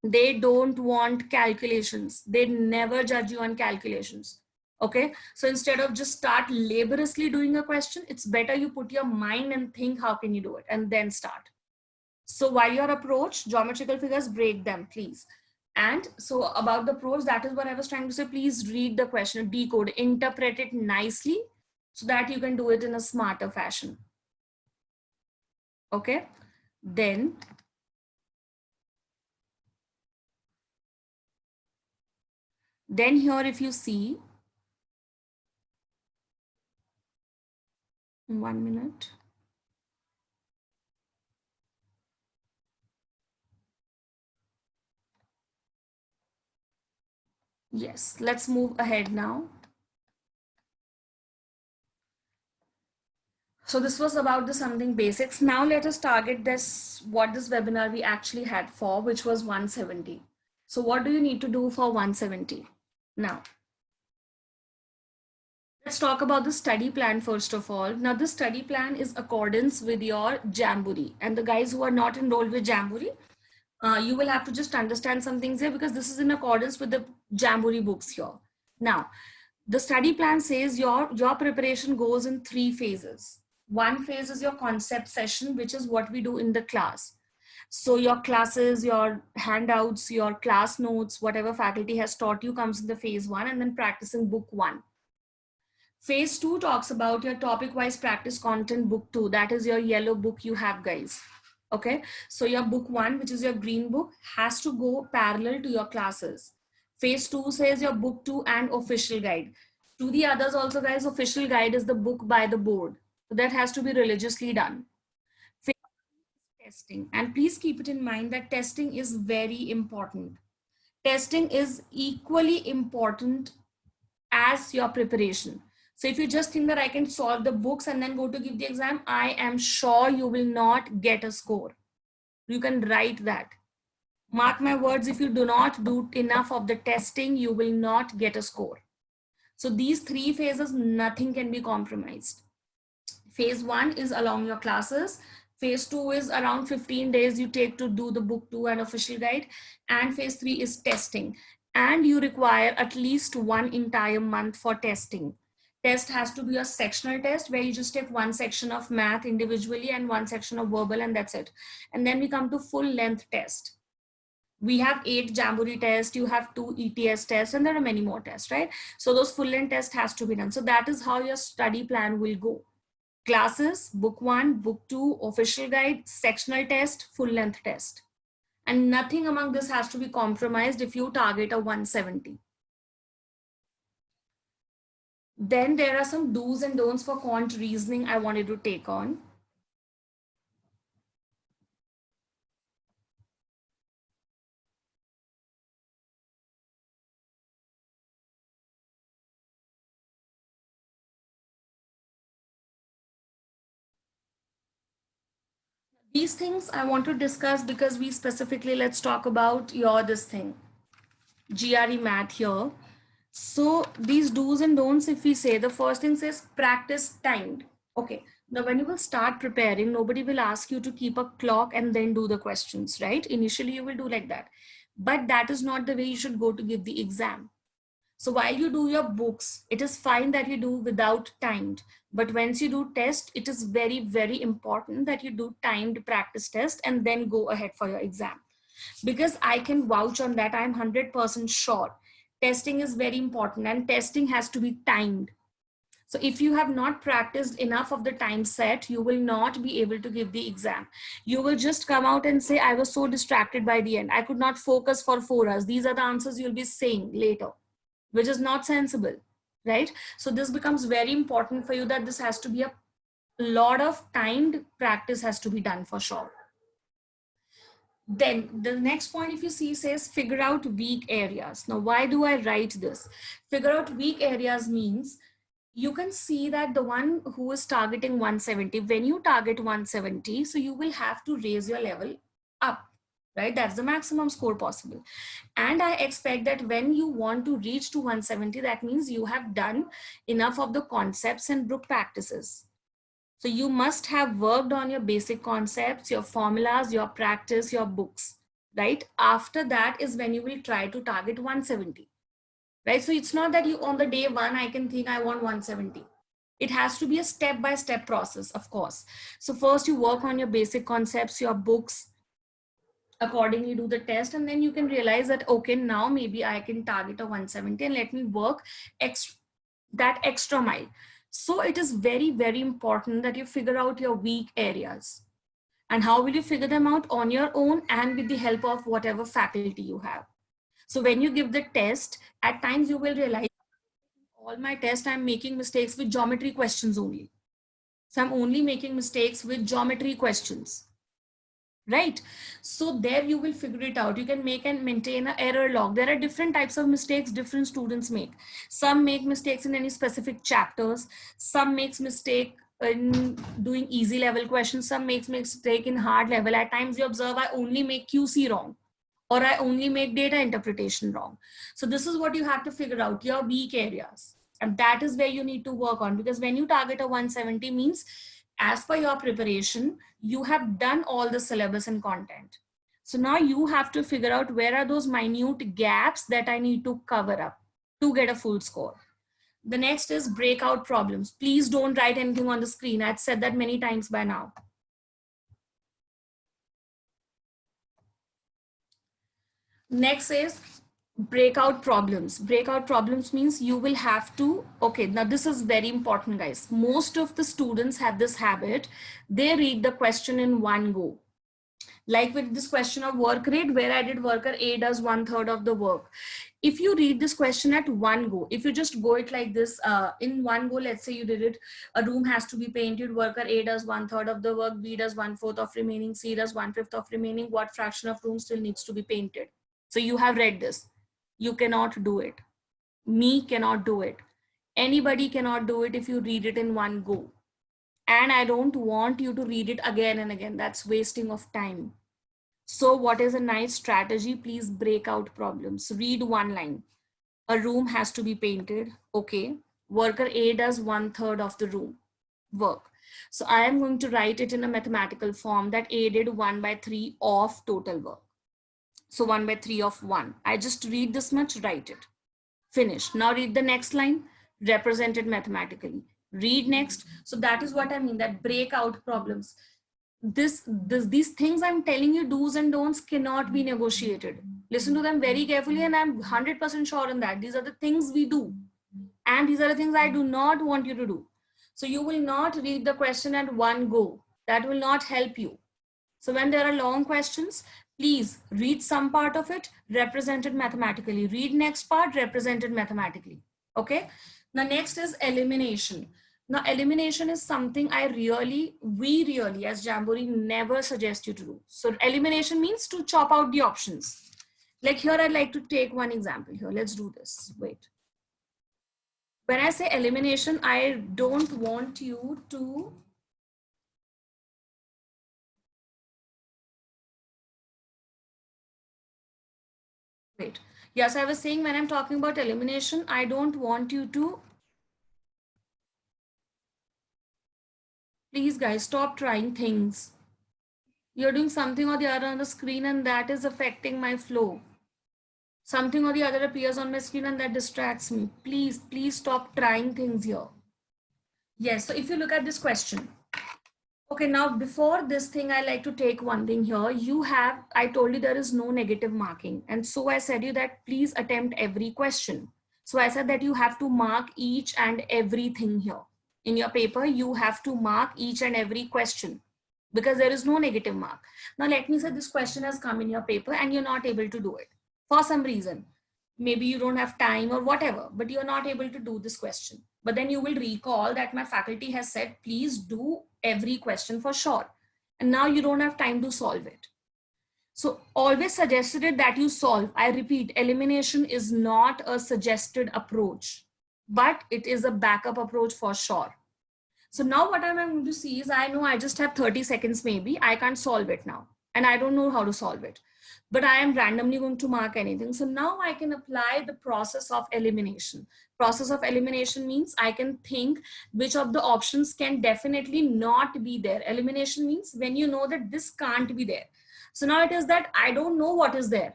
They don't want calculations. They never judge you on calculations. Okay, so instead of just start laboriously doing a question, it's better you put your mind and think how can you do it and then start. So while your approach, geometrical figures, break them, please. And so about the approach, that is what I was trying to say. Please read the question, decode, interpret it nicely so that you can do it in a smarter fashion. Okay, then here if you see, 1 minute. Yes, let's move ahead now. So this was about the something basics. Now let us target this, what this webinar we actually had for, which was 170. So what do you need to do for 170? Now, let's talk about the study plan first of all. Now the study plan is accordance with your Jamboree, and the guys who are not enrolled with Jamboree, you will have to just understand some things here because this is in accordance with the Jamboree books here. Now, the study plan says your preparation goes in 3 phases. One phase is your concept session, which is what we do in the class. So your classes, your handouts, your class notes, whatever faculty has taught you comes in the phase 1, and then practicing book 1. Phase 2 talks about your topic wise practice content, book 2. That is your yellow book you have, guys. Okay, so your book 1, which is your green book, has to go parallel to your classes. Phase 2 says your book 2 and official guide. To the others also, guys, official guide is the book by the board. So that has to be religiously done. Phase testing. And please keep it in mind that testing is very important. Testing is equally important as your preparation. So if you just think that I can solve the books and then go to give the exam, I am sure you will not get a score. You can write that. Mark my words, if you do not do enough of the testing, you will not get a score. So these 3 phases, nothing can be compromised. Phase 1 is along your classes. Phase 2 is around 15 days you take to do the book 2 and official guide. And phase 3 is testing. And you require at least 1 entire month for testing. Test has to be a sectional test where you just take 1 section of math individually and 1 section of verbal, and that's it. And then we come to full length test. We have 8 Jamboree tests, you have 2 ETS tests, and there are many more tests, right? So those full length tests has to be done. So that is how your study plan will go. Classes, book 1, book 2, official guide, sectional test, full length test. And nothing among this has to be compromised if you target a 170. Then there are some do's and don'ts for quant reasoning I wanted to take on. These things I want to discuss because we specifically, let's talk about this thing, GRE math here. So these do's and don'ts, if we say, the first thing says practice timed. Okay, now when you will start preparing, nobody will ask you to keep a clock and then do the questions, right? Initially you will do like that, but that is not the way you should go to give the exam. So while you do your books, it is fine that you do without timed. But once you do test, it is very, very important that you do timed practice test and then go ahead for your exam. Because I can vouch on that, I'm 100% sure. Testing is very important and testing has to be timed. So if you have not practiced enough of the time set, you will not be able to give the exam. You will just come out and say, I was so distracted by the end. I could not focus for 4 hours. These are the answers you'll be saying later, which is not sensible, right? So this becomes very important for you that this has to be a lot of timed practice has to be done for sure. Then the next point, if you see, says figure out weak areas. Now, why do I write this? Figure out weak areas means you can see that the one who is targeting 170, when you target 170, so you will have to raise your level up, right? That's the maximum score possible. And I expect that when you want to reach to 170, that means you have done enough of the concepts and book practices. So you must have worked on your basic concepts, your formulas, your practice, your books, right? After that is when you will try to target 170, right? So it's not that you on the day one, I can think I want 170. It has to be a step-by-step process, of course. So first you work on your basic concepts, your books, accordingly do the test, and then you can realize that, okay, now maybe I can target a 170 and let me work that extra mile. So it is very, very important that you figure out your weak areas. And how will you figure them out? On your own and with the help of whatever faculty you have. So when you give the test, at times you will realize all my tests, I'm making mistakes with geometry questions only. So I'm only making mistakes with geometry questions, right? So there you will figure it out. You can make and maintain an error log. There are different types of mistakes different students make. Some make mistakes in any specific chapters. Some makes mistake in doing easy level questions. Some makes mistake in hard level. At times you observe, I only make QC wrong, or I only make data interpretation wrong. So this is what you have to figure out, your weak areas. And that is where you need to work on, because when you target a 170 means, as per your preparation, you have done all the syllabus and content. So now you have to figure out where are those minute gaps that I need to cover up to get a full score. The next is breakout problems. Please don't write anything on the screen. I've said that many times by now. Next is breakout problems. Breakout problems means you will have to, okay, now this is very important, guys. Most of the students have this habit. They read the question in one go. Like with this question of work rate, where I did worker A does 1/3 of the work. If you read this question at one go, if you just go it like this, in one go, let's say you did it, a room has to be painted, worker A does 1/3 of the work, B does 1/4 of remaining, C does 1/5 of remaining, what fraction of room still needs to be painted? So you have read this. You cannot do it. Me cannot do it. Anybody cannot do it if you read it in one go. And I don't want you to read it again and again. That's wasting of time. So what is a nice strategy? Please break out problems. Read one line. A room has to be painted. Okay. Worker A does 1/3 of the room work. So I am going to write it in a mathematical form that A did 1/3 of total work. So 1/3 of 1. I just read this much, write it. Finish. Now read the next line, represented mathematically. Read next. So that is what I mean, that breakout problems. These things I'm telling you, do's and don'ts, cannot be negotiated. Listen to them very carefully, and I'm 100% sure on that. These are the things we do. And these are the things I do not want you to do. So you will not read the question at one go. That will not help you. So when there are long questions, please read some part of it, represented mathematically. Read next part, represented mathematically. Okay. Now next is elimination. Now elimination is something we really as Jamboree never suggest you to do. So elimination means to chop out the options. Like here, I'd like to take one example here. Let's do this. Wait. When I say elimination, I don't want you to wait. Yes, I was saying when I'm talking about elimination, I don't want you to, please guys, stop trying things. You're doing something or the other on the screen and that is affecting my flow. Something or the other appears on my screen and that distracts me. Please, please stop trying things here. Yes, so if you look at this question. Okay, now before this thing, I like to take one thing here. I told you there is no negative marking. And so I said you that please attempt every question. So I said that you have to mark each and everything here. In your paper, you have to mark each and every question because there is no negative mark. Now let me say this question has come in your paper and you're not able to do it for some reason. Maybe you don't have time or whatever, but you're not able to do this question. But then you will recall that my faculty has said, please do every question for sure. And now you don't have time to solve it. So always suggested it that you solve. I repeat, elimination is not a suggested approach, but it is a backup approach for sure. So now what I'm going to see is, I know I just have 30 seconds maybe. I can't solve it now. And I don't know how to solve it. But I am randomly going to mark anything. So now I can apply the process of elimination. Process of elimination means I can think which of the options can definitely not be there. Elimination means when you know that this can't be there. So now it is that I don't know what is there.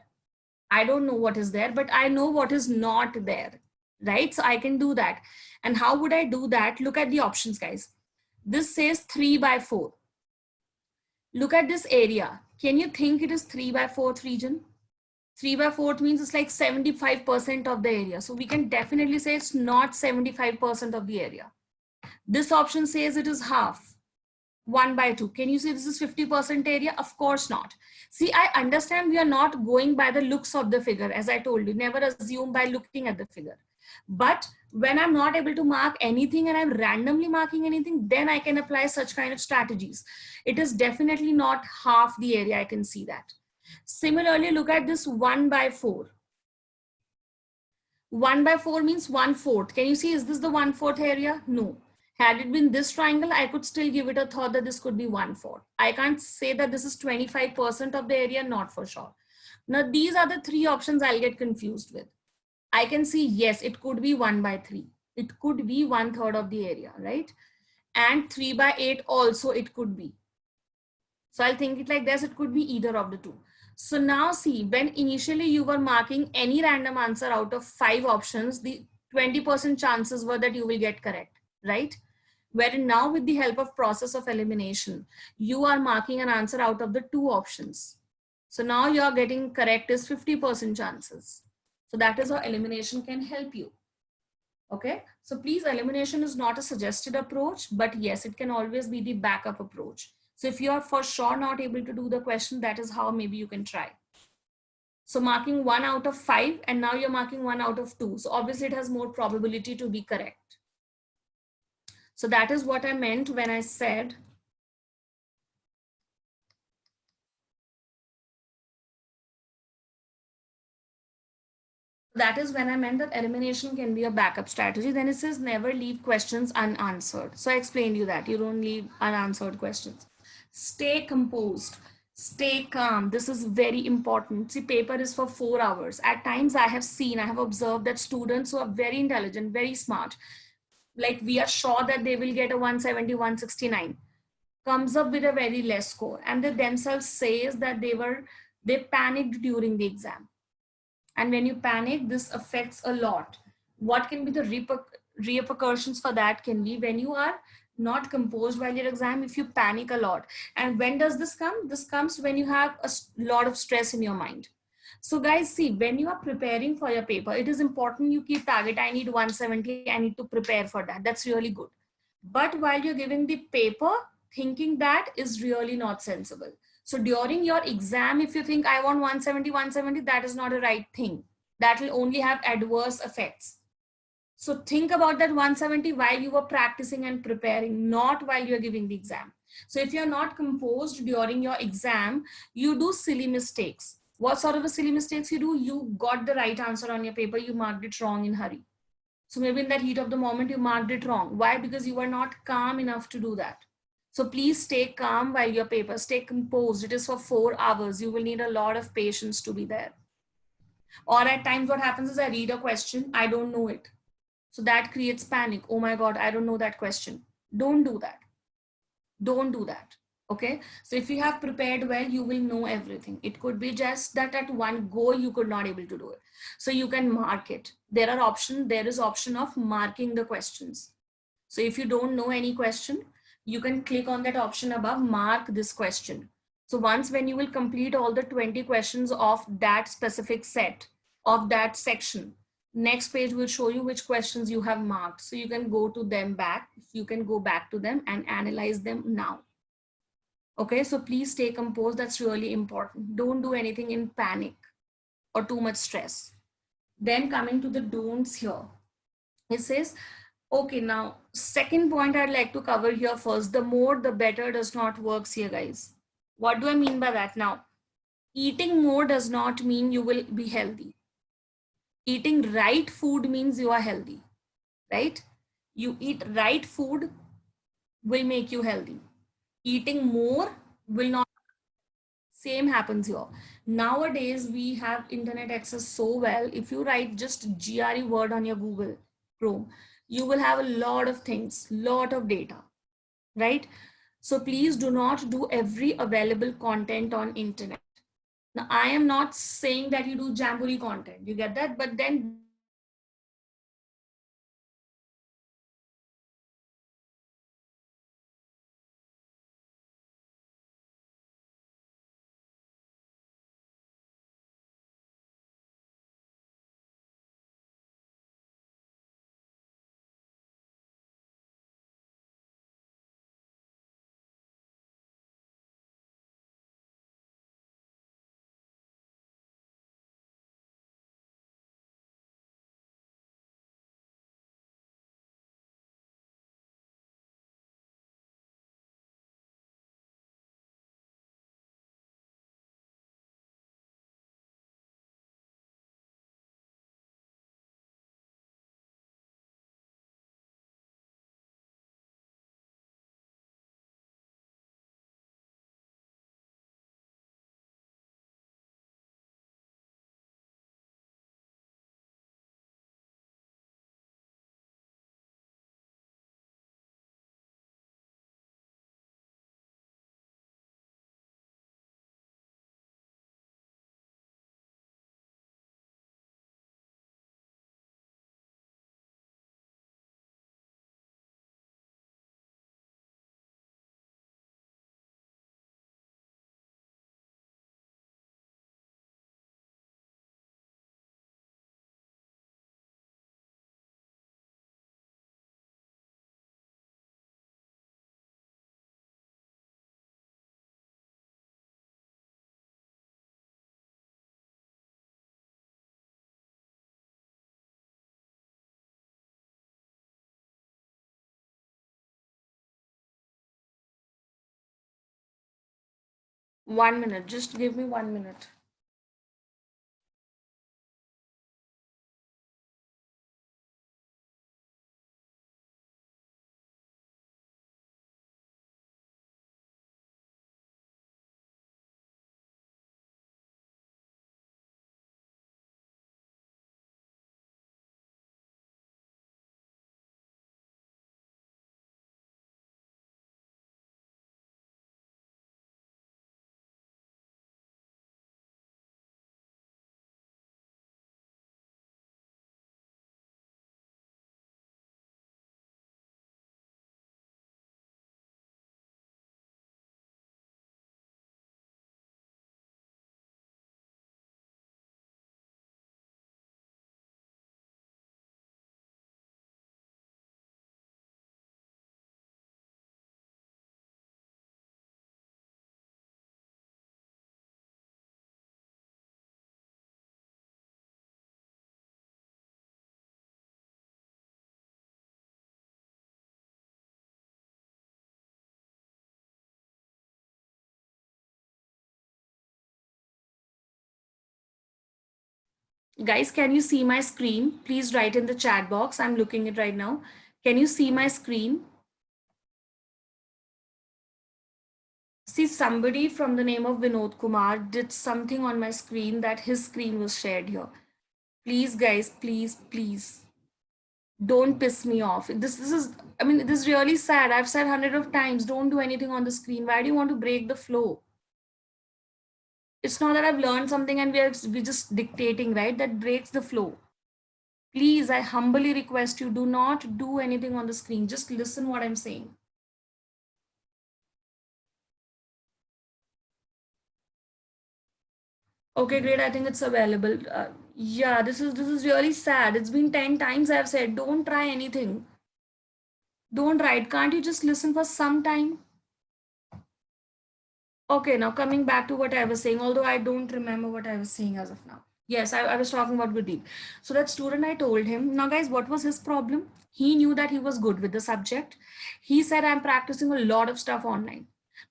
I don't know what is there, but I know what is not there, right? So I can do that. And how would I do that? Look at the options, guys. This says 3 by 4. Look at this area. Can you think it is 3 by 4th region? 3 by 4th means it's like 75% of the area. So we can definitely say it's not 75% of the area. This option says it is half. 1 by 2. Can you say this is 50% area? Of course not. See, I understand we are not going by the looks of the figure. As I told you, never assume by looking at the figure. But when I'm not able to mark anything and I'm randomly marking anything, then I can apply such kind of strategies. It is definitely not half the area. I can see that. Similarly, look at this 1 by 4. 1 by 4 means 1/4. Can you see, is this the 1/4 area? No. Had it been this triangle, I could still give it a thought that this could be 1/4. I can't say that this is 25% of the area, not for sure. Now, these are the three options I'll get confused with. I can see, yes, it could be 1 by 3. It could be 1/3 of the area, right? And 3 by 8 also it could be. So I'll think it like this, it could be either of the two. So now see, when initially you were marking any random answer out of 5 options, the 20% chances were that you will get correct, right? Wherein now with the help of process of elimination, you are marking an answer out of the 2 options. So now you are getting correct is 50% chances. So that is how elimination can help you. Okay, so please, elimination is not a suggested approach, but yes, it can always be the backup approach. So if you are for sure not able to do the question, that is how maybe you can try. So marking 1 out of 5 and now you're marking 1 out of 2. So obviously it has more probability to be correct. So that is what I meant when I said that elimination can be a backup strategy. Then it says never leave questions unanswered. So I explained you that you don't leave unanswered questions. Stay composed, stay calm. This is very important. See, paper is for 4 hours. At times I have observed that students who are very intelligent, very smart, like we are sure that they will get a 170, 169, comes up with a very less score. And they themselves says that they panicked during the exam. And when you panic, this affects a lot. What can be the repercussions for that can be when you are not composed while your exam, if you panic a lot. And when does this come? This comes when you have a lot of stress in your mind. So guys, see, when you are preparing for your paper, it is important you keep target. I need 170. I need to prepare for that. That's really good. But while you're giving the paper, thinking that is really not sensible. So during your exam, if you think I want 170, 170, that is not a right thing. That will only have adverse effects. So think about that 170 while you were practicing and preparing, not while you're giving the exam. So if you're not composed during your exam, you do silly mistakes. What sort of a silly mistakes you do? You got the right answer on your paper, you marked it wrong in hurry. So maybe in that heat of the moment, you marked it wrong. Why? Because you were not calm enough to do that. So please stay calm while your paper, stay composed. It is for 4 hours. You will need a lot of patience to be there. Or at times what happens is I read a question, I don't know it. So that creates panic. Oh my God, I don't know that question. Don't do that. Don't do that. Okay, so if you have prepared well, you will know everything. It could be just that at one go you could not able to do it, so you can mark it. There is option of marking the questions. So if you don't know any question, you can click on that option above, mark this question. So once when you will complete all the 20 questions of that specific set of that section, next page will show you which questions you have marked. So you can go to them back, you can go back to them and analyze them now. Okay, so please stay composed. That's really important. Don't do anything in panic or too much stress. Then coming to the don'ts here, it says, okay, now second point I'd like to cover here first. The more, the better does not works here, guys. What do I mean by that? Now, eating more does not mean you will be healthy. Eating right food means you are healthy, right? You eat right food will make you healthy. Eating more will not. Same happens here. Nowadays, we have internet access so well. If you write just GRE word on your Google Chrome, you will have a lot of things, lot of data, right? So please do not do every available content on internet. Now, I am not saying that you do Jamboree content. You get that? But then one minute, just give me 1 minute. Guys, can you see my screen? Please write in the chat box. I'm looking it right now. Can you see my screen? See, somebody from the name of Vinod Kumar did something on my screen that his screen was shared here. Please, guys, please, please Don't piss me off. This is, I mean, this is really sad. I've said hundreds of times, don't do anything on the screen. Why do you want to break the flow? It's not that I've learned something and we're just dictating, right? That breaks the flow. Please, I humbly request you, do not do anything on the screen. Just listen what I'm saying. Okay, great. I think it's available. Yeah, this is really sad. It's been 10 times I've said, don't try anything. Don't write. Can't you just listen for some time? Okay, now coming back to what I was saying, although I don't remember what I was saying as of now. Yes, I was talking about Gurdeep. So that student, I told him, now guys, what was his problem? He knew that he was good with the subject. He said, I'm practicing a lot of stuff online.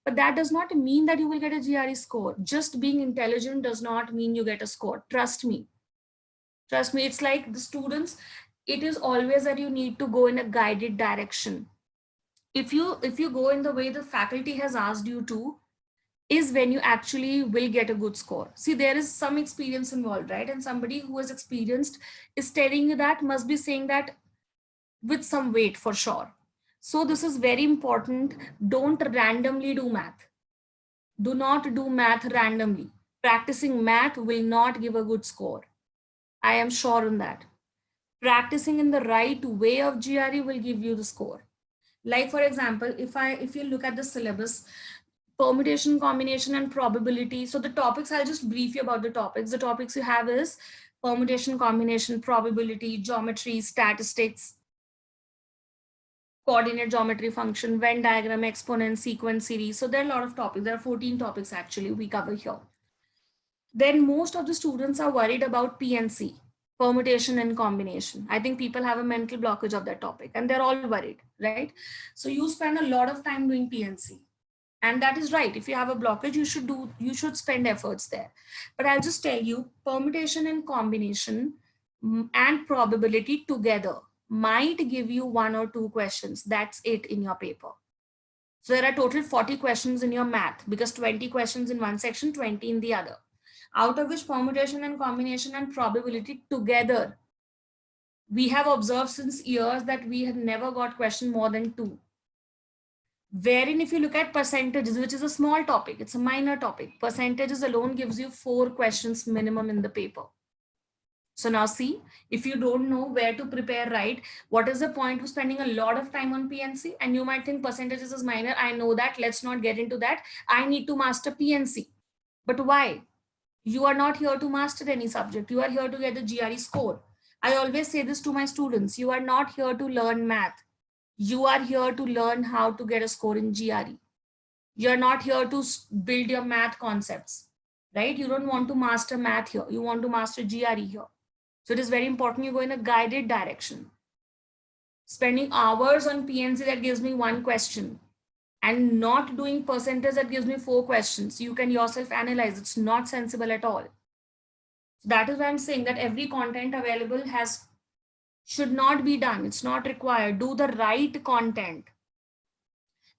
But that does not mean that you will get a GRE score. Just being intelligent does not mean you get a score. Trust me. Trust me, it's like the students, it is always that you need to go in a guided direction. If you go in the way the faculty has asked you to, is when you actually will get a good score. See, there is some experience involved, right? And somebody who is experienced is telling you that, must be saying that with some weight for sure. So this is very important. Don't randomly do math. Do not do math randomly. Practicing math will not give a good score. I am sure on that. Practicing in the right way of GRE will give you the score. Like for example, if you look at the syllabus, permutation, combination, and probability. So the topics, I'll just brief you about the topics. The topics you have is permutation, combination, probability, geometry, statistics, coordinate geometry function, Venn diagram, exponent, sequence, series. So there are a lot of topics. There are 14 topics actually we cover here. Then most of the students are worried about PNC, permutation and combination. I think people have a mental blockage of that topic and they're all worried, right? So you spend a lot of time doing PNC. And that is right. If you have a blockage, you should spend efforts there. But I'll just tell you, permutation and combination and probability together might give you 1 or 2 questions. That's it in your paper. So there are total 40 questions in your math, because 20 questions in one section, 20 in the other, out of which permutation and combination and probability together, we have observed since years that we have never got question more than 2. Wherein if you look at percentages, which is a small topic, it's a minor topic, percentages alone gives you 4 questions minimum in the paper. So now see, if you don't know where to prepare right, what is the point of spending a lot of time on PNC? And you might think percentages is minor. I know that. Let's not get into that. I need to master PNC. But why? You are not here to master any subject. You are here to get the GRE score. I always say this to my students. You are not here to learn math. You are here to learn how to get a score in GRE. You're not here to build your math concepts, right? You don't want to master math here. You want to master GRE here. So it is very important you go in a guided direction. Spending hours on PNC that gives me 1 question and not doing percentage that gives me 4 questions. You can yourself analyze. It's not sensible at all. So that is why I'm saying that every content available should not be done. It's not required. Do the right content.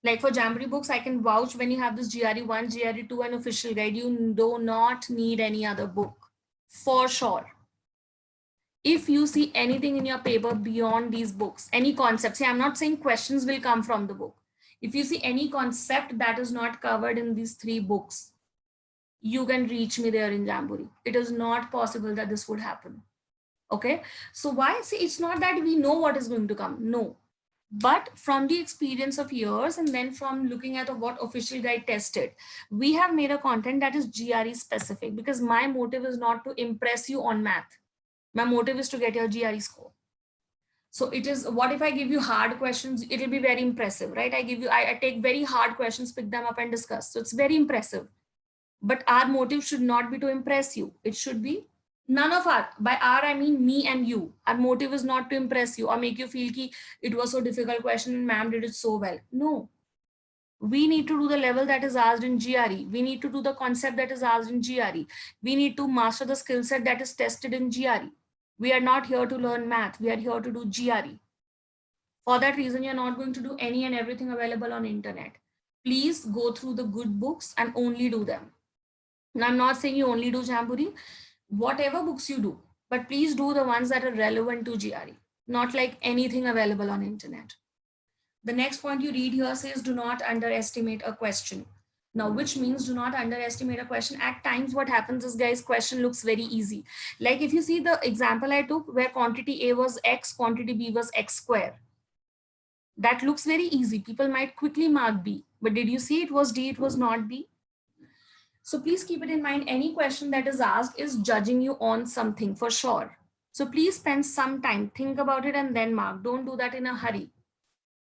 Like for Jamboree books, I can vouch when you have this GRE1, GRE2 and official guide, you do not need any other book for sure. If you see anything in your paper beyond these books, any concept, see, I'm not saying questions will come from the book. If you see any concept that is not covered in these 3 books, you can reach me there in Jamboree. It is not possible that this would happen. Okay. So why? See, it's not that we know what is going to come. No. But from the experience of years and then from looking at what official guide tested, we have made a content that is GRE specific, because my motive is not to impress you on math. My motive is to get your GRE score. So it is, what if I give you hard questions? It will be very impressive, right? I take very hard questions, pick them up and discuss. So it's very impressive. But our motive should not be to impress you. It should be none of our, by our, I mean me and you. Our motive is not to impress you or make you feel ki it was so difficult question and ma'am did it so well. No. We need to do the level that is asked in GRE. We need to do the concept that is asked in GRE. We need to master the skill set that is tested in GRE. We are not here to learn math. We are here to do GRE. For that reason, you're not going to do any and everything available on internet. Please go through the good books and only do them. Now, I'm not saying you only do Jamboree, whatever books you do, but please do the ones that are relevant to GRE. not like anything available on internet. The next point you read here says, do not underestimate a question. Now, which means do not underestimate a question. At times, what happens is, guys, question looks very easy. Like if you see the example I took where quantity A was X, quantity B was X square. That looks very easy. People might quickly mark B. But did you see it was D, it was not B? So please keep it in mind, any question that is asked is judging you on something for sure. So please spend some time, think about it and then mark. Don't do that in a hurry.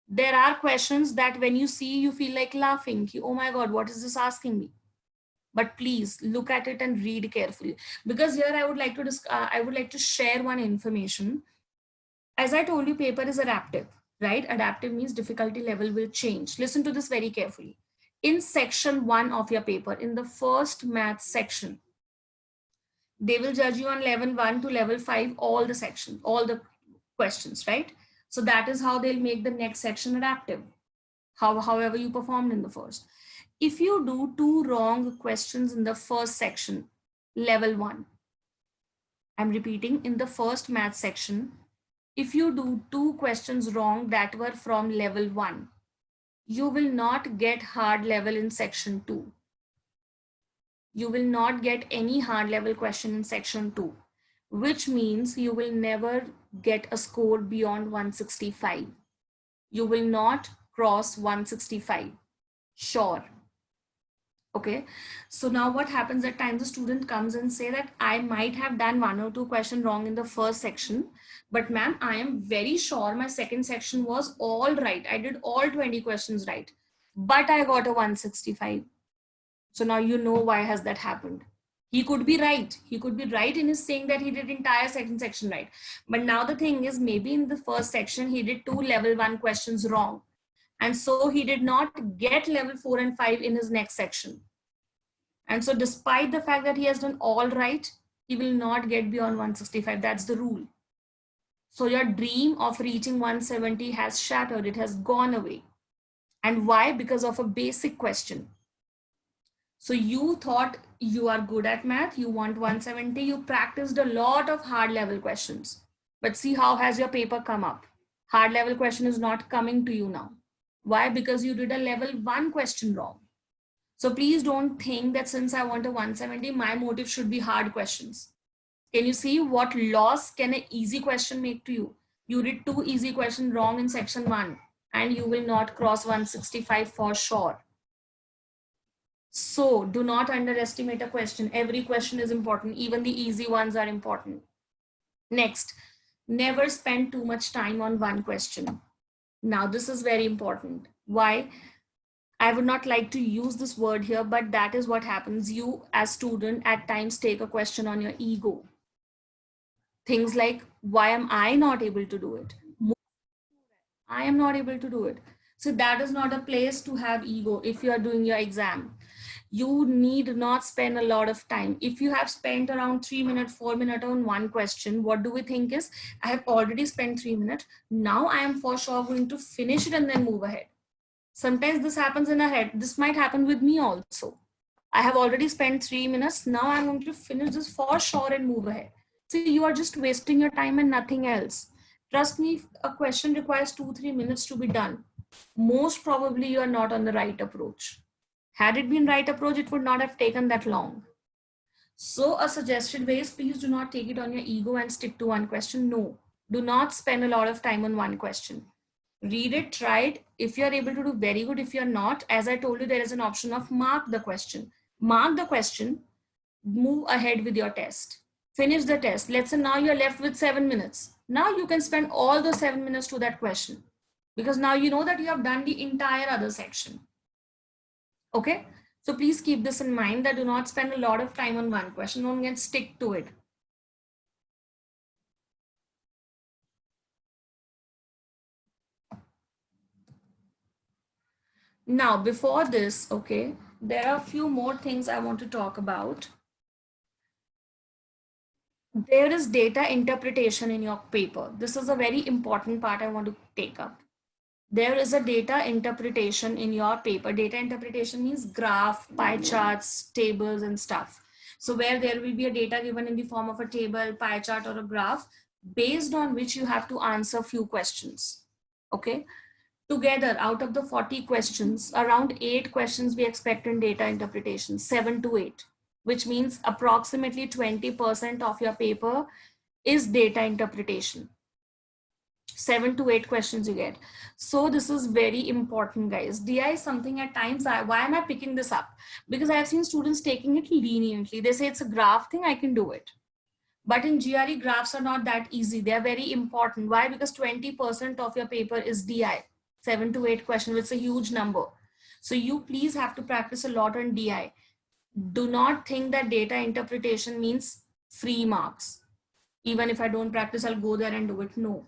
There are questions that when you see, you feel like laughing. Oh my God, what is this asking me? But please look at it and read carefully, because here I would like to share one information. As I told you, paper is adaptive, right? Adaptive means difficulty level will change. Listen to this very carefully. In section 1 of your paper, in the first math section, they will judge you on level 1 to level 5, all the sections, all the questions, right? So that is how they'll make the next section adaptive. However you performed in the first. If you do 2 wrong questions in the first section, level 1, I'm repeating, in the first math section, if you do 2 questions wrong that were from level 1, you will not get hard level in section 2. You will not get any hard level question in section 2, which means you will never get a score beyond 165. You will not cross 165. Sure. Okay, so now what happens at times, the student comes and say that I might have done 1 or 2 questions wrong in the first section, but ma'am, I am very sure my second section was all right. I did all 20 questions right, but I got a 165. So now you know why has that happened. He could be right. He could be right in his saying that he did entire second section right. But now the thing is, maybe in the first section, he did 2 level 1 questions wrong. And so he did not get level 4 and 5 in his next section. And so despite the fact that he has done all right, he will not get beyond 165. That's the rule. So your dream of reaching 170 has shattered. It has gone away. And why? Because of a basic question. So you thought you are good at math, you want 170, you practiced a lot of hard level questions. But see how has your paper come up? Hard level question is not coming to you now. Why? Because you did a level 1 question wrong. So please don't think that since I want a 170, my motive should be hard questions. Can you see what loss can an easy question make to you? You did 2 easy questions wrong in section 1 and you will not cross 165 for sure. So do not underestimate a question. Every question is important. Even the easy ones are important. Next, never spend too much time on one question. Now, this is very important. Why? I would not like to use this word here, but that is what happens. You as student at times take a question on your ego. Things like, why am I not able to do it? I am not able to do it. So that is not a place to have ego if you are doing your exam. You need not spend a lot of time. If you have spent around 3 minutes, 4 minutes on one question, what do we think is, I have already spent 3 minutes. Now I am for sure going to finish it and then move ahead. Sometimes this happens in our head. This might happen with me also. I have already spent 3 minutes. Now I'm going to finish this for sure and move ahead. So you are just wasting your time and nothing else. Trust me, a question requires 2-3 minutes to be done. Most probably you are not on the right approach. Had it been right approach, it would not have taken that long. So a suggested way is, please do not take it on your ego and stick to one question. No, do not spend a lot of time on one question. Read it, try it. If you're able to do, very good. If you're not, as I told you, there is an option of mark the question. Mark the question, move ahead with your test. Finish the test. Let's say now you're left with 7 minutes. Now you can spend all those 7 minutes to that question, because now you know that you have done the entire other section. Okay, so please keep this in mind, that do not spend a lot of time on one question. Don't get stick to it. Now, before this, okay, there are a few more things I want to talk about. There is data interpretation in your paper. This is a very important part I want to take up. There is a data interpretation in your paper. Data interpretation means graph, pie charts, tables and stuff. So where there will be a data given in the form of a table, pie chart or a graph, based on which you have to answer few questions. Okay. Together, out of the 40 questions, around 8 questions we expect in data interpretation, 7 to 8, which means approximately 20% of your paper is data interpretation. 7 to 8 questions you get. So this is very important, guys. DI is something at times, why am I picking this up? Because I have seen students taking it leniently. They say it's a graph thing, I can do it. But in GRE, graphs are not that easy. They are very important. Why? Because 20% of your paper is DI, 7 to 8 questions. It's a huge number. So you please have to practice a lot on DI. Do not think that data interpretation means free marks. Even if I don't practice, I'll go there and do it. No.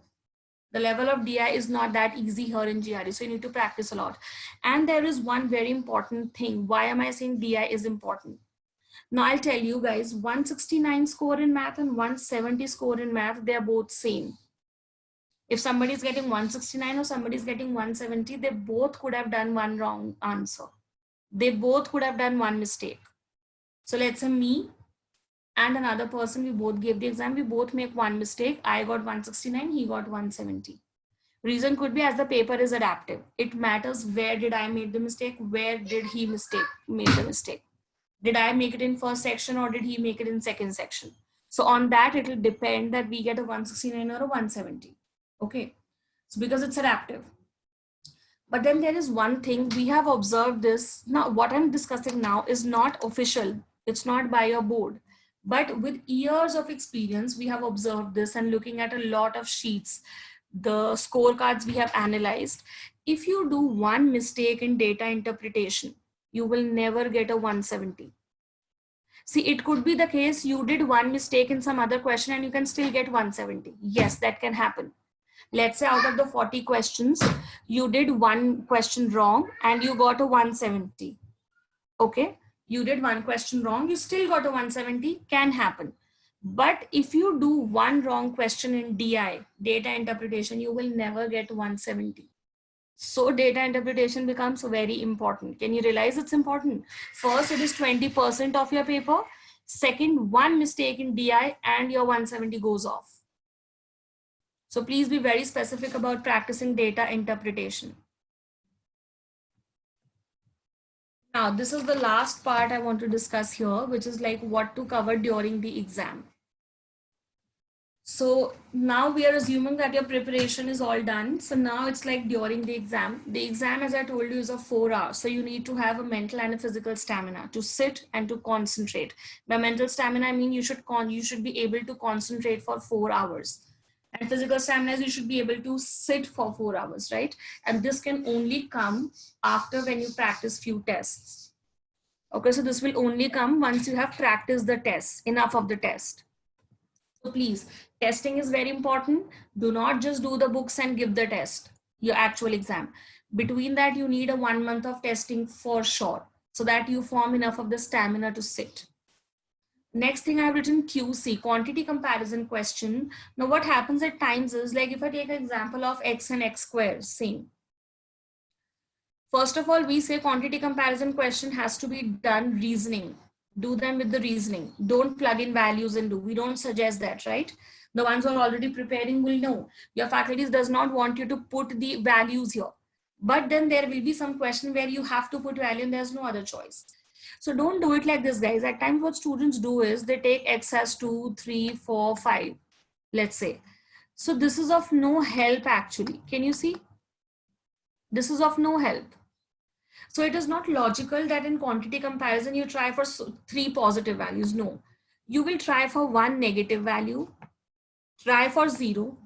The level of DI is not that easy here in GRE. So you need to practice a lot. And there is one very important thing. Why am I saying DI is important? Now I'll tell you guys, 169 score in math and 170 score in math, they are both same. If somebody is getting 169 or somebody is getting 170, they both could have done one wrong answer. They both could have done one mistake. So let's say me and another person, we both gave the exam, we both make one mistake. I got 169, he got 170. Reason could be as the paper is adaptive. It matters where did I make the mistake, where did he made the mistake. Did I make it in first section or did he make it in second section? So on that, it will depend that we get a 169 or a 170. Okay. So because it's adaptive. But then there is one thing we have observed this. Now, what I'm discussing now is not official. It's not by your board. But with years of experience, we have observed this and looking at a lot of sheets, the scorecards we have analyzed. If you do one mistake in data interpretation, you will never get a 170. See, it could be the case you did one mistake in some other question and you can still get 170. Yes, that can happen. Let's say out of the 40 questions, you did one question wrong and you got a 170. Okay, you did one question wrong, you still got a 170, can happen. But if you do one wrong question in DI, data interpretation, you will never get 170. So data interpretation becomes very important. Can you realize it's important? First, it is 20% of your paper. Second, one mistake in DI and your 170 goes off. So please be very specific about practicing data interpretation. Now, this is the last part I want to discuss here, which is like what to cover during the exam. So now we are assuming that your preparation is all done. So now it's like during the exam. The exam, as I told you, is of 4 hours. So you need to have a mental and a physical stamina to sit and to concentrate. By mental stamina, I mean you should be able to concentrate for 4 hours. And physical stamina is you should be able to sit for 4 hours, right? And this can only come after when you practice few tests. Okay, so this will only come once you have practiced the test, enough of the test. So please, testing is very important. Do not just do the books and give the test, your actual exam. Between that, you need a 1 month of testing for sure, so that you form enough of the stamina to sit. Next thing I've written QC, quantity comparison question. Now what happens at times is, like if I take an example of x and x squares, same. First of all, we say quantity comparison question has to be done reasoning. Do them with the reasoning. Don't plug in values and do. We don't suggest that, right? The ones who are already preparing will know. Your faculty does not want you to put the values here. But then there will be some question where you have to put value and there's no other choice. So don't do it like this, guys. At times what students do is they take x as 2, 3, 4, 5, let's say. So this is of no help actually. Can you see? This is of no help. So it is not logical that in quantity comparison you try for 3 positive values. No, you will try for 1 negative value, try for 0,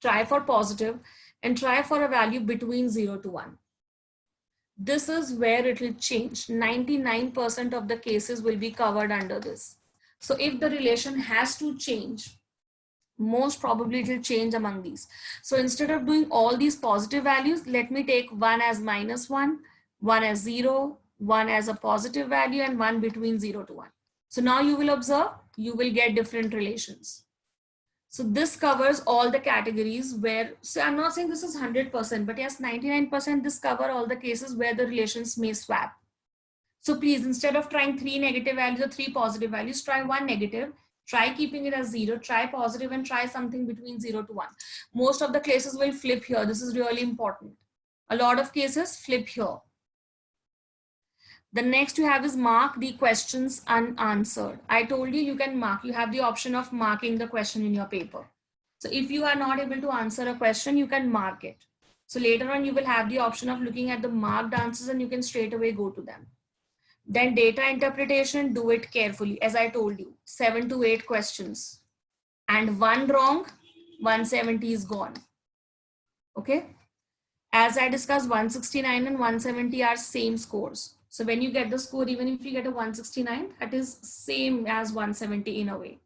try for positive, and try for a value between 0 to 1. This is where it will change. 99% of the cases will be covered under this. So if the relation has to change, most probably it will change among these. So instead of doing all these positive values, let me take 1 as -1, 1 as 0, 1 as a positive value, and 1 between 0 to 1. So now you will observe, you will get different relations. So this covers all the categories where, so I'm not saying this is 100%, but yes, 99% this cover all the cases where the relations may swap. So please, instead of trying 3 negative values or 3 positive values, try 1 negative Try keeping it as 0, try positive, and try something between 0 to 1. Most of the cases will flip here. This is really important. A lot of cases flip here. The next you have is mark the questions unanswered. I told you you can mark. You have the option of marking the question in your paper. So if you are not able to answer a question, you can mark it. So later on, you will have the option of looking at the marked answers and you can straight away go to them. Then data interpretation, do it carefully. As I told you, 7 to 8 questions. And one wrong, 170 is gone. Okay. As I discussed, 169 and 170 are same scores. So when you get the score, even if you get a 169, that is same as 170 in a way.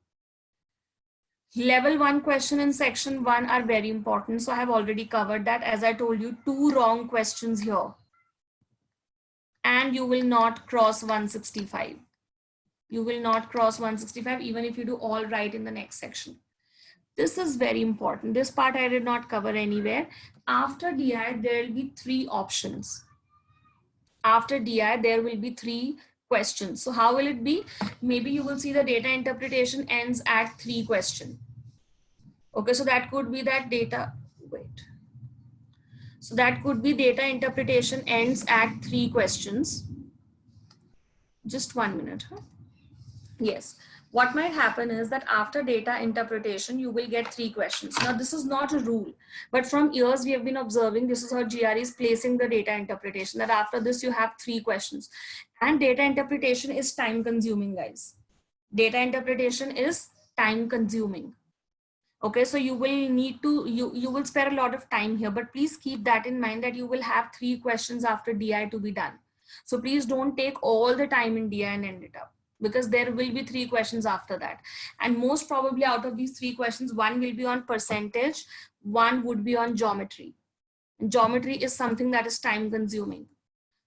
Level 1 question in section 1 are very important. So I have already covered that. As I told you, 2 wrong questions here. And you will not cross 165. You will not cross 165 even if you do all right in the next section. This is very important. This part I did not cover anywhere. After DI, there will be 3 options. After DI, there will be 3 questions. So how will it be? Maybe you will see the data interpretation ends at 3 questions. Okay, so that could be that data, wait. So that could be data interpretation ends at 3 questions. Just 1 minute. Huh? Yes. What might happen is that after data interpretation, you will get 3 questions. Now, this is not a rule, but from years we have been observing, this is how GRE is placing the data interpretation, that after this you have 3 questions. And data interpretation is time consuming, guys. Data interpretation is time consuming. Okay, so you will need to, you will spare a lot of time here, but please keep that in mind that you will have 3 questions after DI to be done. So please don't take all the time in DI and end it up, because there will be 3 questions after that. And most probably out of these 3 questions, 1 will be on percentage, 1 would be on geometry. And geometry is something that is time consuming.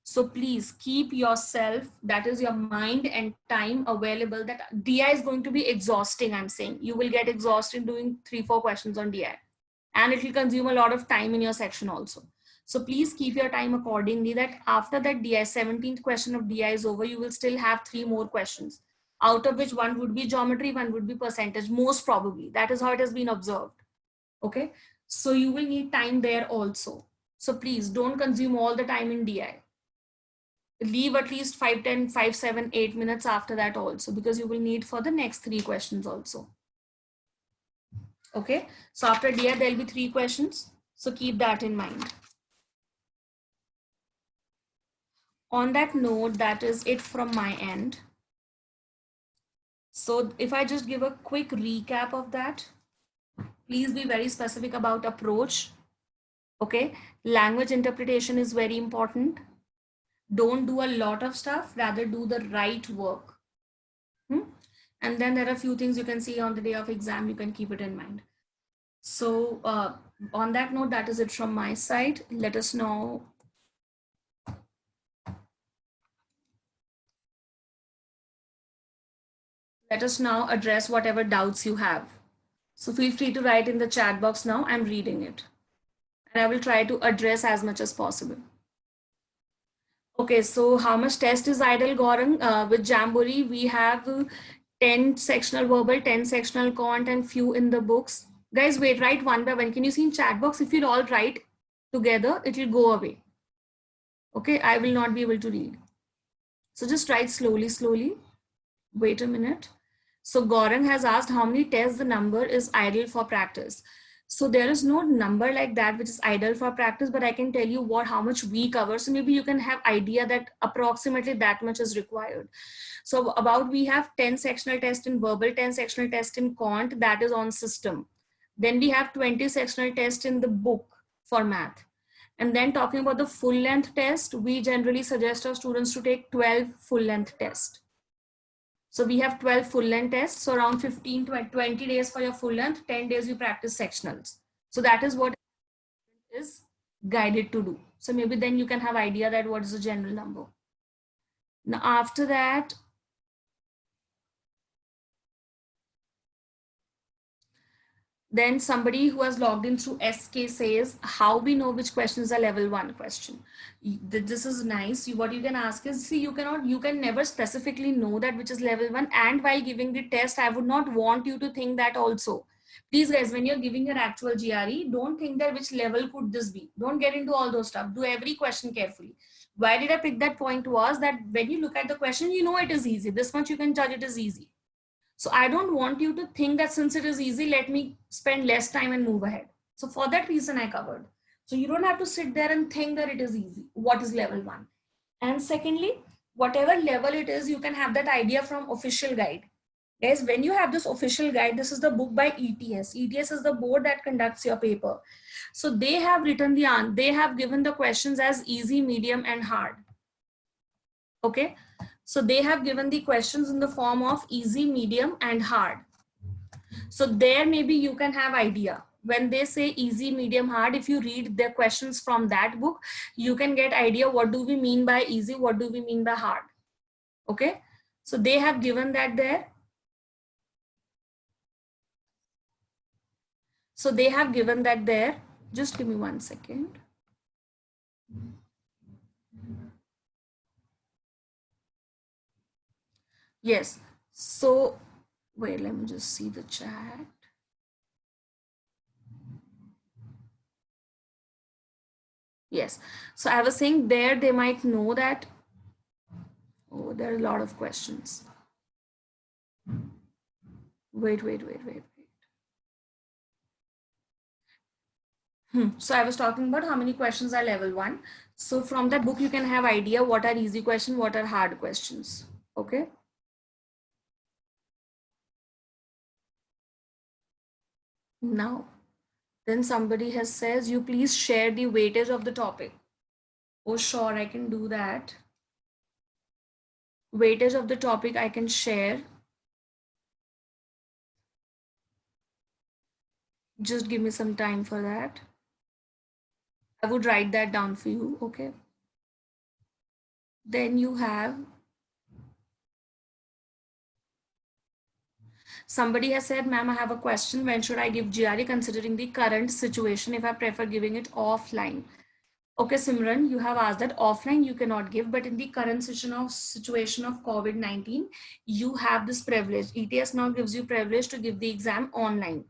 So please keep yourself, that is your mind and time available, that DI is going to be exhausting. I'm saying you will get exhausted doing 3-4 questions on DI, and it will consume a lot of time in your section also. So please keep your time accordingly, that after that DI, 17th question of DI is over, you will still have 3 more questions, out of which 1 would be geometry, 1 would be percentage, most probably. That is how it has been observed. Okay. So you will need time there also. So please don't consume all the time in DI. Leave at least 5, 10, 5, 7, 8 minutes after that also, because you will need for the next 3 questions also. Okay. So after DI, there'll be 3 questions. So keep that in mind. On that note, that is it from my end. So if I just give a quick recap of that, please be very specific about approach. Okay. Language interpretation is very important. Don't do a lot of stuff, rather do the right work. And then there are a few things you can see on the day of exam, you can keep it in mind. So on that note, that is it from my side. Let us know. Let us now address whatever doubts you have. So feel free to write in the chat box now. I'm reading it. And I will try to address as much as possible. Okay, so how much test is idle, Gaurang? With Jamboree, we have 10 sectional verbal, 10 sectional cont, and few in the books. Guys, wait, write one by one. Can you see in chat box? If you all write together, it will go away. Okay, I will not be able to read. So just write slowly, slowly. Wait a minute. So Gaurang has asked how many tests the number is idle for practice. So there is no number like that which is idle for practice, but I can tell you how much we cover. So maybe you can have idea that approximately that much is required. So we have 10 sectional tests in verbal, 10 sectional tests in cont, that is on system. Then we have 20 sectional tests in the book for math. And then talking about the full length test, we generally suggest our students to take 12 full length tests. So we have 12 full length tests. So around 15 to 20 days for your full length, 10 days you practice sectionals. So that is what is guided to do. So maybe then you can have idea that what is the general number. Now after that, Then somebody who has logged in through SK says, how we know which question is a level 1 question? This is nice. What you can ask is, see, you can never specifically know that which is level 1. And while giving the test, I would not want you to think that also. Please guys, when you're giving your actual GRE, don't think that which level could this be. Don't get into all those stuff. Do every question carefully. Why did I pick that point was that when you look at the question, you know it is easy. This much you can judge it is easy. So I don't want you to think that since it is easy, let me spend less time and move ahead. So for that reason, I covered. So you don't have to sit there and think that it is easy. What is level 1? And secondly, whatever level it is, you can have that idea from official guide. Guys, when you have this official guide, this is the book by ETS. ETS is the board that conducts your paper. So they have written they have given the questions as easy, medium, and hard. Okay. So they have given the questions in the form of easy, medium, and hard. So there maybe you can have idea. When they say easy, medium, hard, if you read the questions from that book, you can get idea what do we mean by easy, what do we mean by hard. Okay. So they have given that there. So they have given that there. Just give me 1 second. Yes. So wait, let me just see the chat. Yes. So I was saying there they might know that, oh, there are a lot of questions. Wait. So I was talking about how many questions are level 1. So from that book, you can have idea what are easy questions, what are hard questions. Okay. Now, then somebody has says, you please share the weightage of the topic. Oh, sure, I can do that. Weightage of the topic I can share. Just give me some time for that. I would write that down for you. Okay. Then you have, somebody has said, ma'am, I have a question. When should I give GRE considering the current situation if I prefer giving it offline? Okay, Simran, you have asked that offline you cannot give, but in the current situation of COVID-19, you have this privilege. ETS now gives you privilege to give the exam online.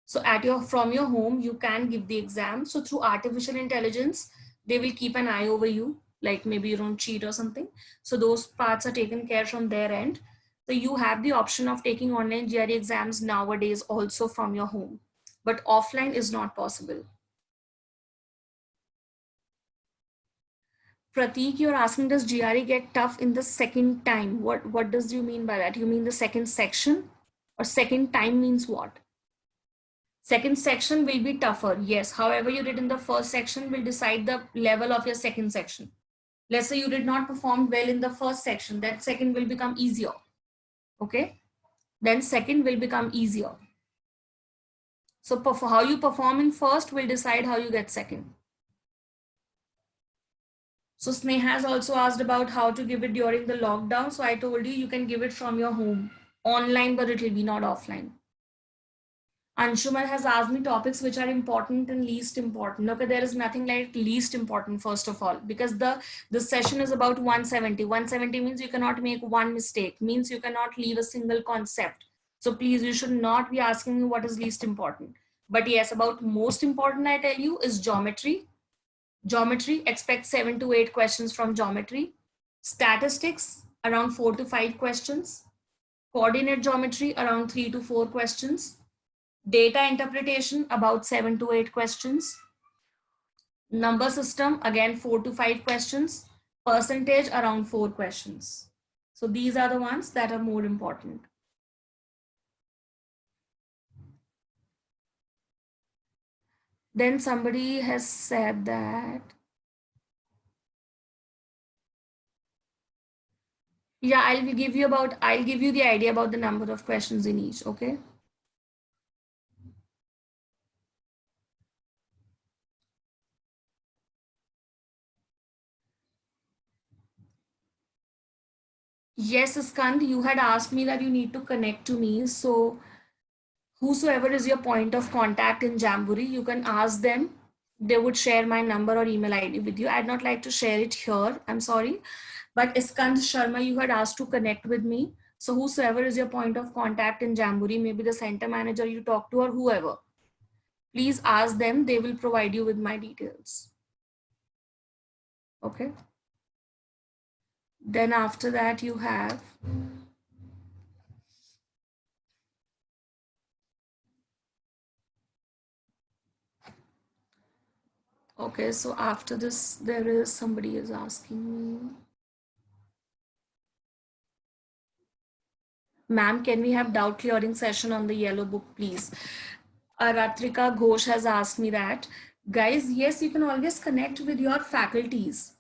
So from your home, you can give the exam. So through artificial intelligence, they will keep an eye over you, like maybe you don't cheat or something. So those parts are taken care from their end. So you have the option of taking online GRE exams nowadays also from your home, but offline is not possible. Pratik, you're asking, does GRE get tough in the second time? What does you mean by that? You mean the second section, or second time means what? Second section will be tougher. Yes. However you did in the first section will decide the level of your second section. Let's say you did not perform well in the first section. That second will become easier. Okay. Then second will become easier. So how you perform in first will decide how you get second. So Sneha has also asked about how to give it during the lockdown. So I told you can give it from your home online, but it will be not offline. Anshuman has asked me topics which are important and least important. Okay, there is nothing like least important, first of all, because the session is about 170. 170 means you cannot make one mistake, means you cannot leave a single concept. So please, you should not be asking me what is least important. But yes, about most important, I tell you, is geometry. Geometry, expect 7 to 8 questions from geometry. Statistics, around 4 to 5 questions. Coordinate geometry, around 3 to 4 questions. Data interpretation, about 7 to 8 questions. Number system, again 4 to 5 questions. Percentage, around 4 questions. So these are the ones that are more important. Then somebody has said that, yeah, I'll give you the idea about the number of questions in each. Okay. Yes, Skand, you had asked me that you need to connect to me. So Whosoever is your point of contact in Jamboree, you can ask them. They would share my number or email ID with you. I'd not like to share it here. I'm sorry. But Iskand Sharma, you had asked to connect with me. So whosoever is your point of contact in Jamboree, maybe the center manager you talk to or whoever, please ask them. They will provide you with my details. Okay. Then after that you have okay, so after this, there is somebody is asking me, ma'am, can we have doubt clearing session on the yellow book, please? Ratrika Ghosh has asked me that. Guys, yes, you can always connect with your faculties.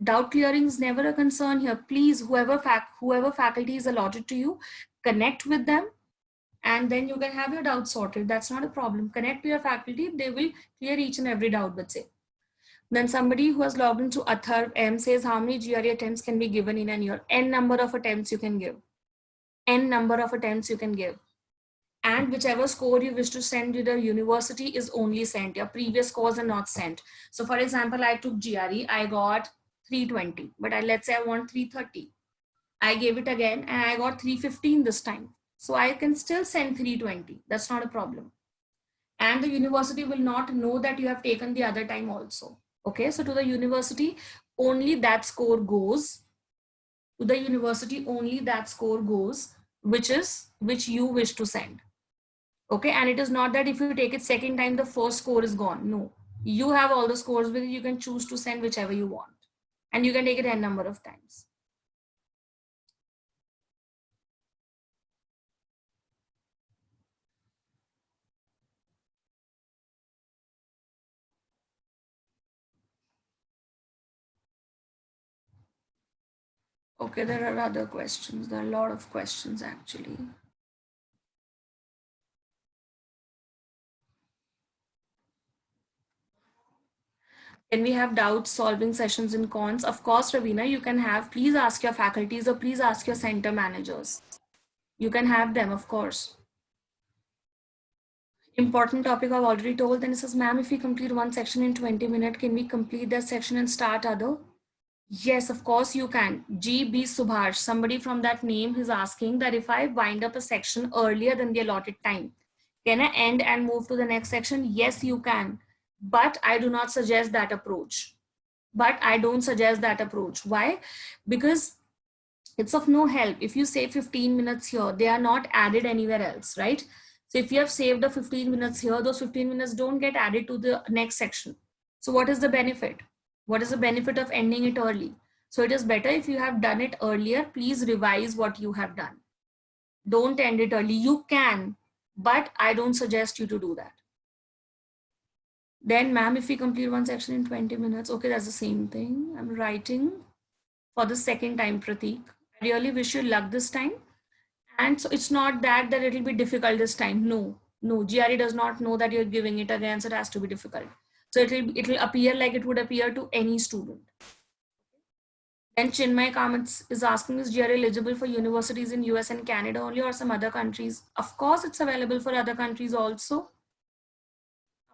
Doubt clearing is never a concern here. Please, whoever faculty is allotted to you, connect with them, and then you can have your doubts sorted. That's not a problem. Connect to your faculty, they will clear each and every doubt, but say. Then somebody who has logged into Atharv M says how many GRE attempts can be given in an year. N number of attempts you can give. N number of attempts you can give. And whichever score you wish to send to the university is only sent. Your previous scores are not sent. So for example, I took GRE, I got 320, but let's say I want 330. I gave it again and I got 315 this time. So I can still send 320. That's not a problem. And the university will not know that you have taken the other time also. Okay, so to the university, only that score goes. To the university, only that score goes, which you wish to send. Okay, and it is not that if you take it second time, the first score is gone. No, you have all the scores with you. You can choose to send whichever you want. And you can take it n number of times. Okay, there are other questions. There are a lot of questions actually. Can we have doubt solving sessions in cons? Of course, Ravina, you can have. Please ask your faculties or please ask your center managers. You can have them, of course. Important topic I've already told. Then it says, ma'am, if we complete one section in 20 minutes, can we complete that section and start other? Yes, of course you can. GB Subhash, somebody from that name is asking that if I wind up a section earlier than the allotted time, can I end and move to the next section? Yes, you can. But I do not suggest that approach. Why? Because it's of no help. If you save 15 minutes here, they are not added anywhere else, right? So if you have saved the 15 minutes here, those 15 minutes don't get added to the next section. So what is the benefit? What is the benefit of ending it early? So it is better if you have done it earlier, please revise what you have done. Don't end it early. You can, but I don't suggest you to do that. Then, ma'am, if we complete one section in 20 minutes, okay, that's the same thing. I'm writing for the second time, Prateek. I really wish you luck this time. And so it's not that it'll be difficult this time. No, GRE does not know that you're giving it again, so it has to be difficult. So it'll appear like it would appear to any student. And Chinmay Kamats is asking, is GRE eligible for universities in US and Canada only or some other countries? Of course, it's available for other countries also.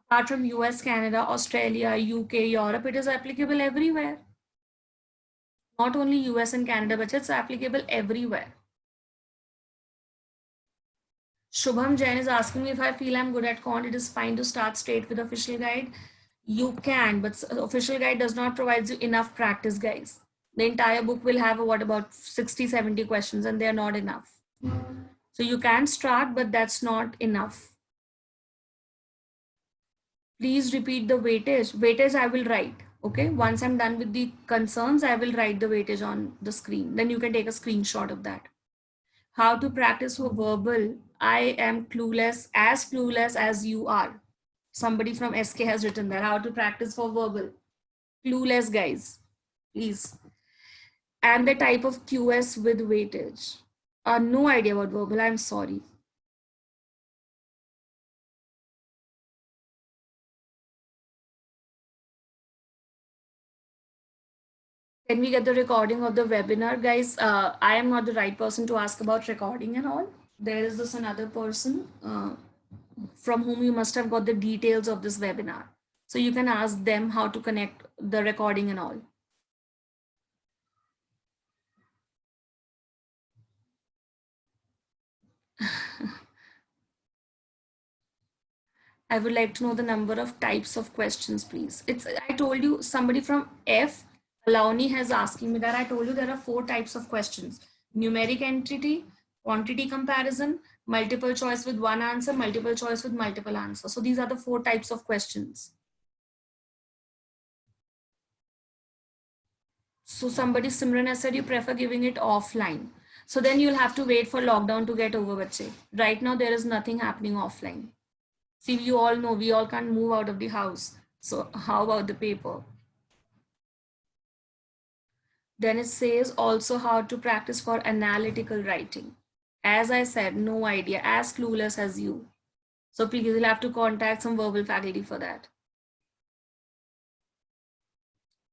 Apart from US, Canada, Australia, UK, Europe, it is applicable everywhere. Not only US and Canada, but it's applicable everywhere. Shubham Jain is asking me if I feel I'm good at quant, it is fine to start straight with official guide. You can, but official guide does not provide you enough practice, guys. The entire book will have what about 60, 70 questions and they are not enough. So you can start, but that's not enough. Please repeat the weightage. Weightage I will write. Okay, once I'm done with the concerns, I will write the weightage on the screen. Then you can take a screenshot of that. How to practice for verbal? I am clueless as you are. Somebody from SK has written that. How to practice for verbal? Clueless, guys. Please. And the type of QS with weightage. No idea about verbal. I'm sorry. Can we get the recording of the webinar? Guys, I am not the right person to ask about recording and all. There is this another person. from whom you must have got the details of this webinar. So you can ask them how to connect the recording and all. I would like to know the number of types of questions, please. I told you, somebody from F, Alauni, has asking me that. I told you there are 4 types of questions: numeric entity, quantity comparison, multiple choice with one answer, multiple choice with multiple answers. So these are the 4 types of questions. So somebody, Simran, has said you prefer giving it offline. So then you'll have to wait for lockdown to get over, bache. Right now, there is nothing happening offline. See, you all know we all can't move out of the house. So how about the paper? Then it says also how to practice for analytical writing. As I said, no idea, as clueless as you. So please, you'll have to contact some verbal faculty for that.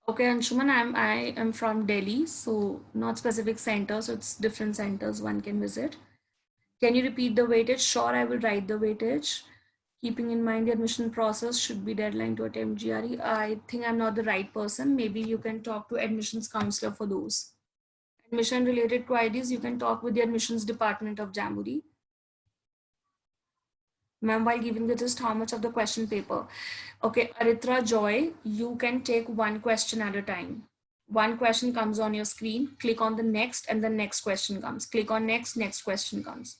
Okay, Anshuman, I am from Delhi, so not specific centers, so it's different centers one can visit. Can you repeat the weightage? Sure, I will write the weightage. Keeping in mind the admission process should be deadline to attempt GRE. I think I'm not the right person. Maybe you can talk to admissions counselor for those. Admission related queries, you can talk with the admissions department of Jamboree. Ma'am, while giving the test, how much of the question paper? Okay, Aritra Joy, you can take one question at a time. One question comes on your screen, click on the next, and the next question comes. Click on next, next question comes.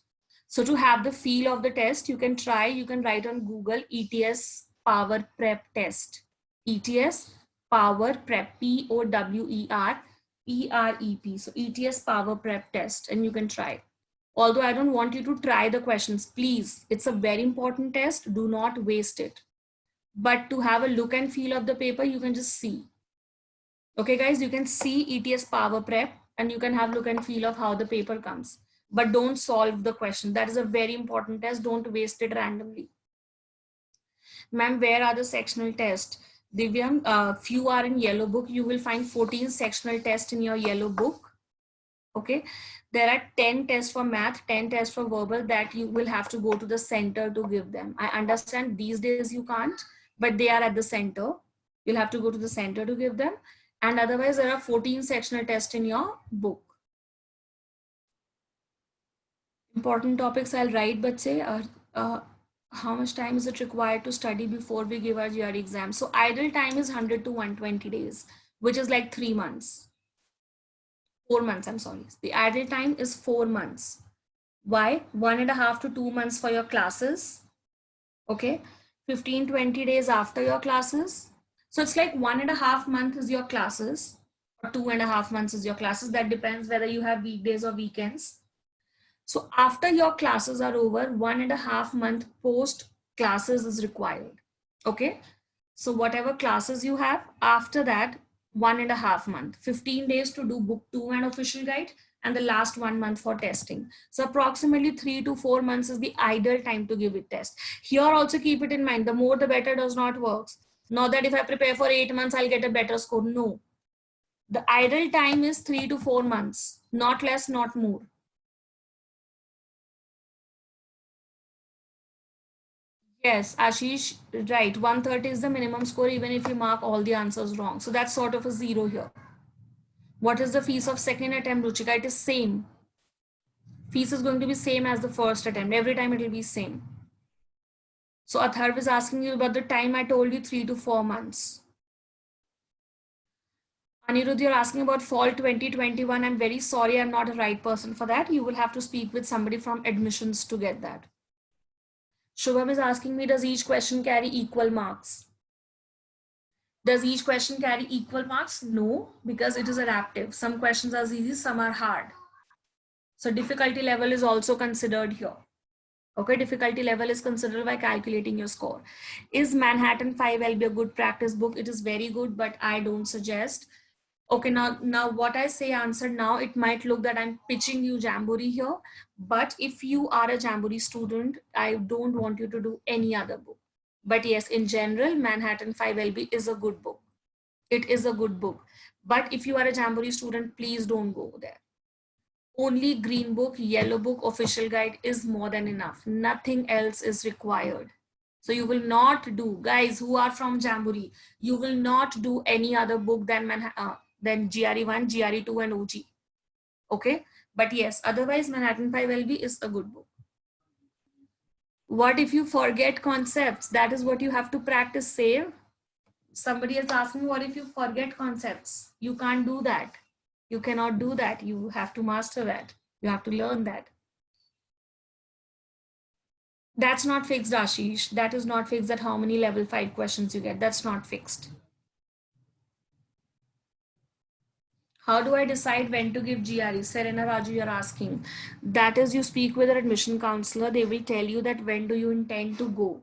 So to have the feel of the test, you can write on Google ETS Power Prep Test. ETS Power Prep, POWER PREP. So ETS Power Prep Test, and you can try. Although I don't want you to try the questions, please, it's a very important test. Do not waste it. But to have a look and feel of the paper, you can just see. Okay, guys, you can see ETS Power Prep and you can have look and feel of how the paper comes. But don't solve the question. That is a very important test. Don't waste it randomly. Ma'am, where are the sectional tests? Divyam, few are in yellow book. You will find 14 sectional tests in your yellow book. Okay, there are 10 tests for math, 10 tests for verbal that you will have to go to the center to give them. I understand these days you can't, but they are at the center. You'll have to go to the center to give them. And otherwise, there are 14 sectional tests in your book. Important topics I'll write, but say, how much time is it required to study before we give our GRE exam? So idle time is 100 to 120 days, which is like 3 months. 4 months, I'm sorry. The idle time is 4 months. Why? 1.5 to 2 months for your classes. Okay. 15-20 days after your classes. So it's like 1.5 months is your classes, or 2.5 months is your classes. That depends whether you have weekdays or weekends. So after your classes are over, 1.5 month post classes is required. Okay. So whatever classes you have, after that, 1.5 month, 15 days to do book 2 and official guide, and the last 1 month for testing. So approximately 3 to 4 months is the ideal time to give it test. Here also keep it in mind, the more the better does not work. Not that if I prepare for 8 months, I'll get a better score. No. The ideal time is 3 to 4 months, not less, not more. Yes, Ashish, right. 130 is the minimum score, even if you mark all the answers wrong. So that's sort of a 0 here. What is the fees of second attempt, Ruchika? It is same. Fees is going to be same as the first attempt. Every time it will be same. So Atharv is asking you about the time. I told you 3 to 4 months. Anirudh, you're asking about fall 2021. I'm very sorry, I'm not the right person for that. You will have to speak with somebody from admissions to get that. Shubham is asking me, does each question carry equal marks? Does each question carry equal marks? No, because it is adaptive. Some questions are easy, some are hard. So difficulty level is also considered here. Okay, difficulty level is considered by calculating your score. Is Manhattan 5LB a good practice book? It is very good, but I don't suggest. Okay, now what I say answered now, it might look that I'm pitching you Jamboree here, but if you are a Jamboree student, I don't want you to do any other book. But yes, in general, Manhattan 5LB is a good book. It is a good book. But if you are a Jamboree student, please don't go there. Only green book, yellow book, official guide is more than enough. Nothing else is required. So you will not do, guys who are from Jamboree, you will not do any other book than GRE1, GRE2 and OG. Okay. But yes, otherwise Manhattan 5 LB is a good book. What if you forget concepts? That is what you have to practice. Save. Somebody is asking, what if you forget concepts? You can't do that. You cannot do that. You have to master that. You have to learn that. That's not fixed, Ashish. That is not fixed, that how many level 5 questions you get. That's not fixed. How do I decide when to give GRE? Serena Raju, you're asking. That is, you speak with an admission counselor. They will tell you that when do you intend to go.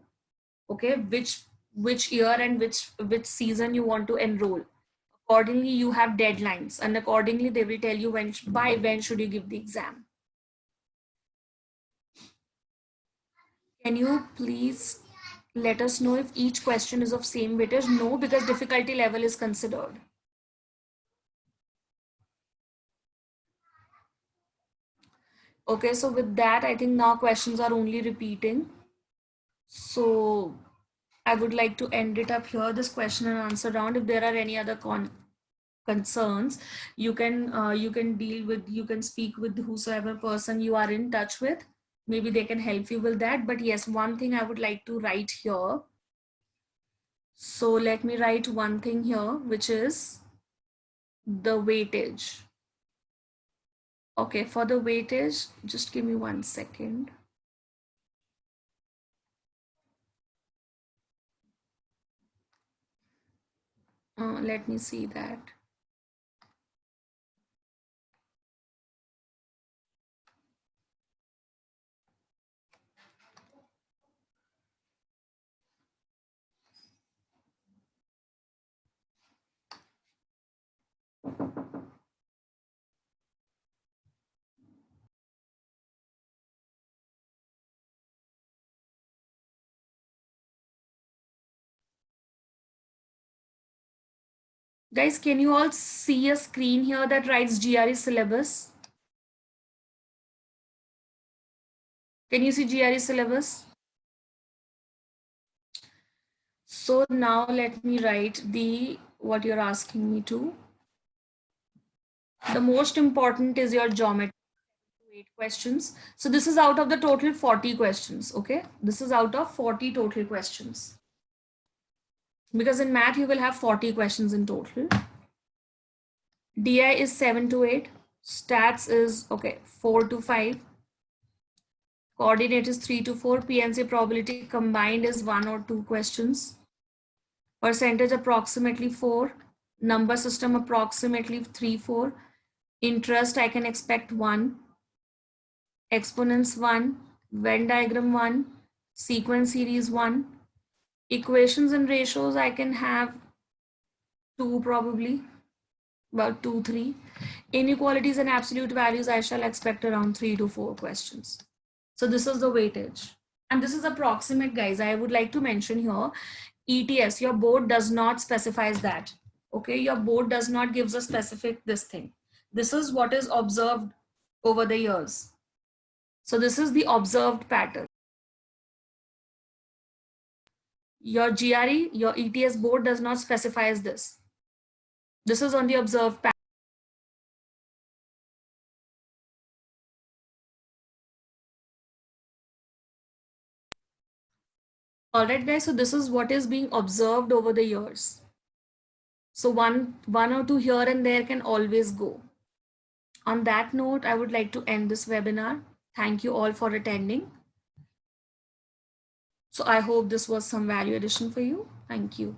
Okay, which year and which season you want to enroll. Accordingly, you have deadlines, and accordingly they will tell you by when should you give the exam. Can you please let us know if each question is of same weightage? No, because difficulty level is considered. Okay, so with that, I think now questions are only repeating. So I would like to end it up here, this question and answer round. If there are any other concerns, you can deal with, you can speak with whosoever person you are in touch with. Maybe they can help you with that. But yes, one thing I would like to write here. So let me write one thing here, which is the weightage. Okay, for the weightage, just give me 1 second. Let me see that. Guys, can you all see a screen here that writes GRE syllabus? Can you see GRE syllabus? So now let me write what you're asking me to. The most important is your geometry, 8 questions. So this is out of the total 40 questions. Okay. This is out of 40 total questions. Because in math, you will have 40 questions in total. DI is 7 to 8. Stats is, okay, 4 to 5. Coordinate is 3 to 4. PNC probability combined is 1 or 2 questions. Percentage approximately 4. Number system approximately 3, 4. Interest I can expect 1. Exponents 1. Venn diagram 1. Sequence series 1. Equations and ratios I can have 2 probably. About 2, 3. Inequalities and absolute values, I shall expect around 3 to 4 questions. So this is the weightage. And this is approximate, guys. I would like to mention here, ETS, your board does not specifies that. Okay, your board does not gives a specific this thing. This is what is observed over the years. So this is the observed pattern. Your GRE, your ETS board does not specify as this. This is on the observed pattern. All right, guys, so this is what is being observed over the years. So one or two here and there can always go. On that note, I would like to end this webinar. Thank you all for attending. So I hope this was some value addition for you. Thank you.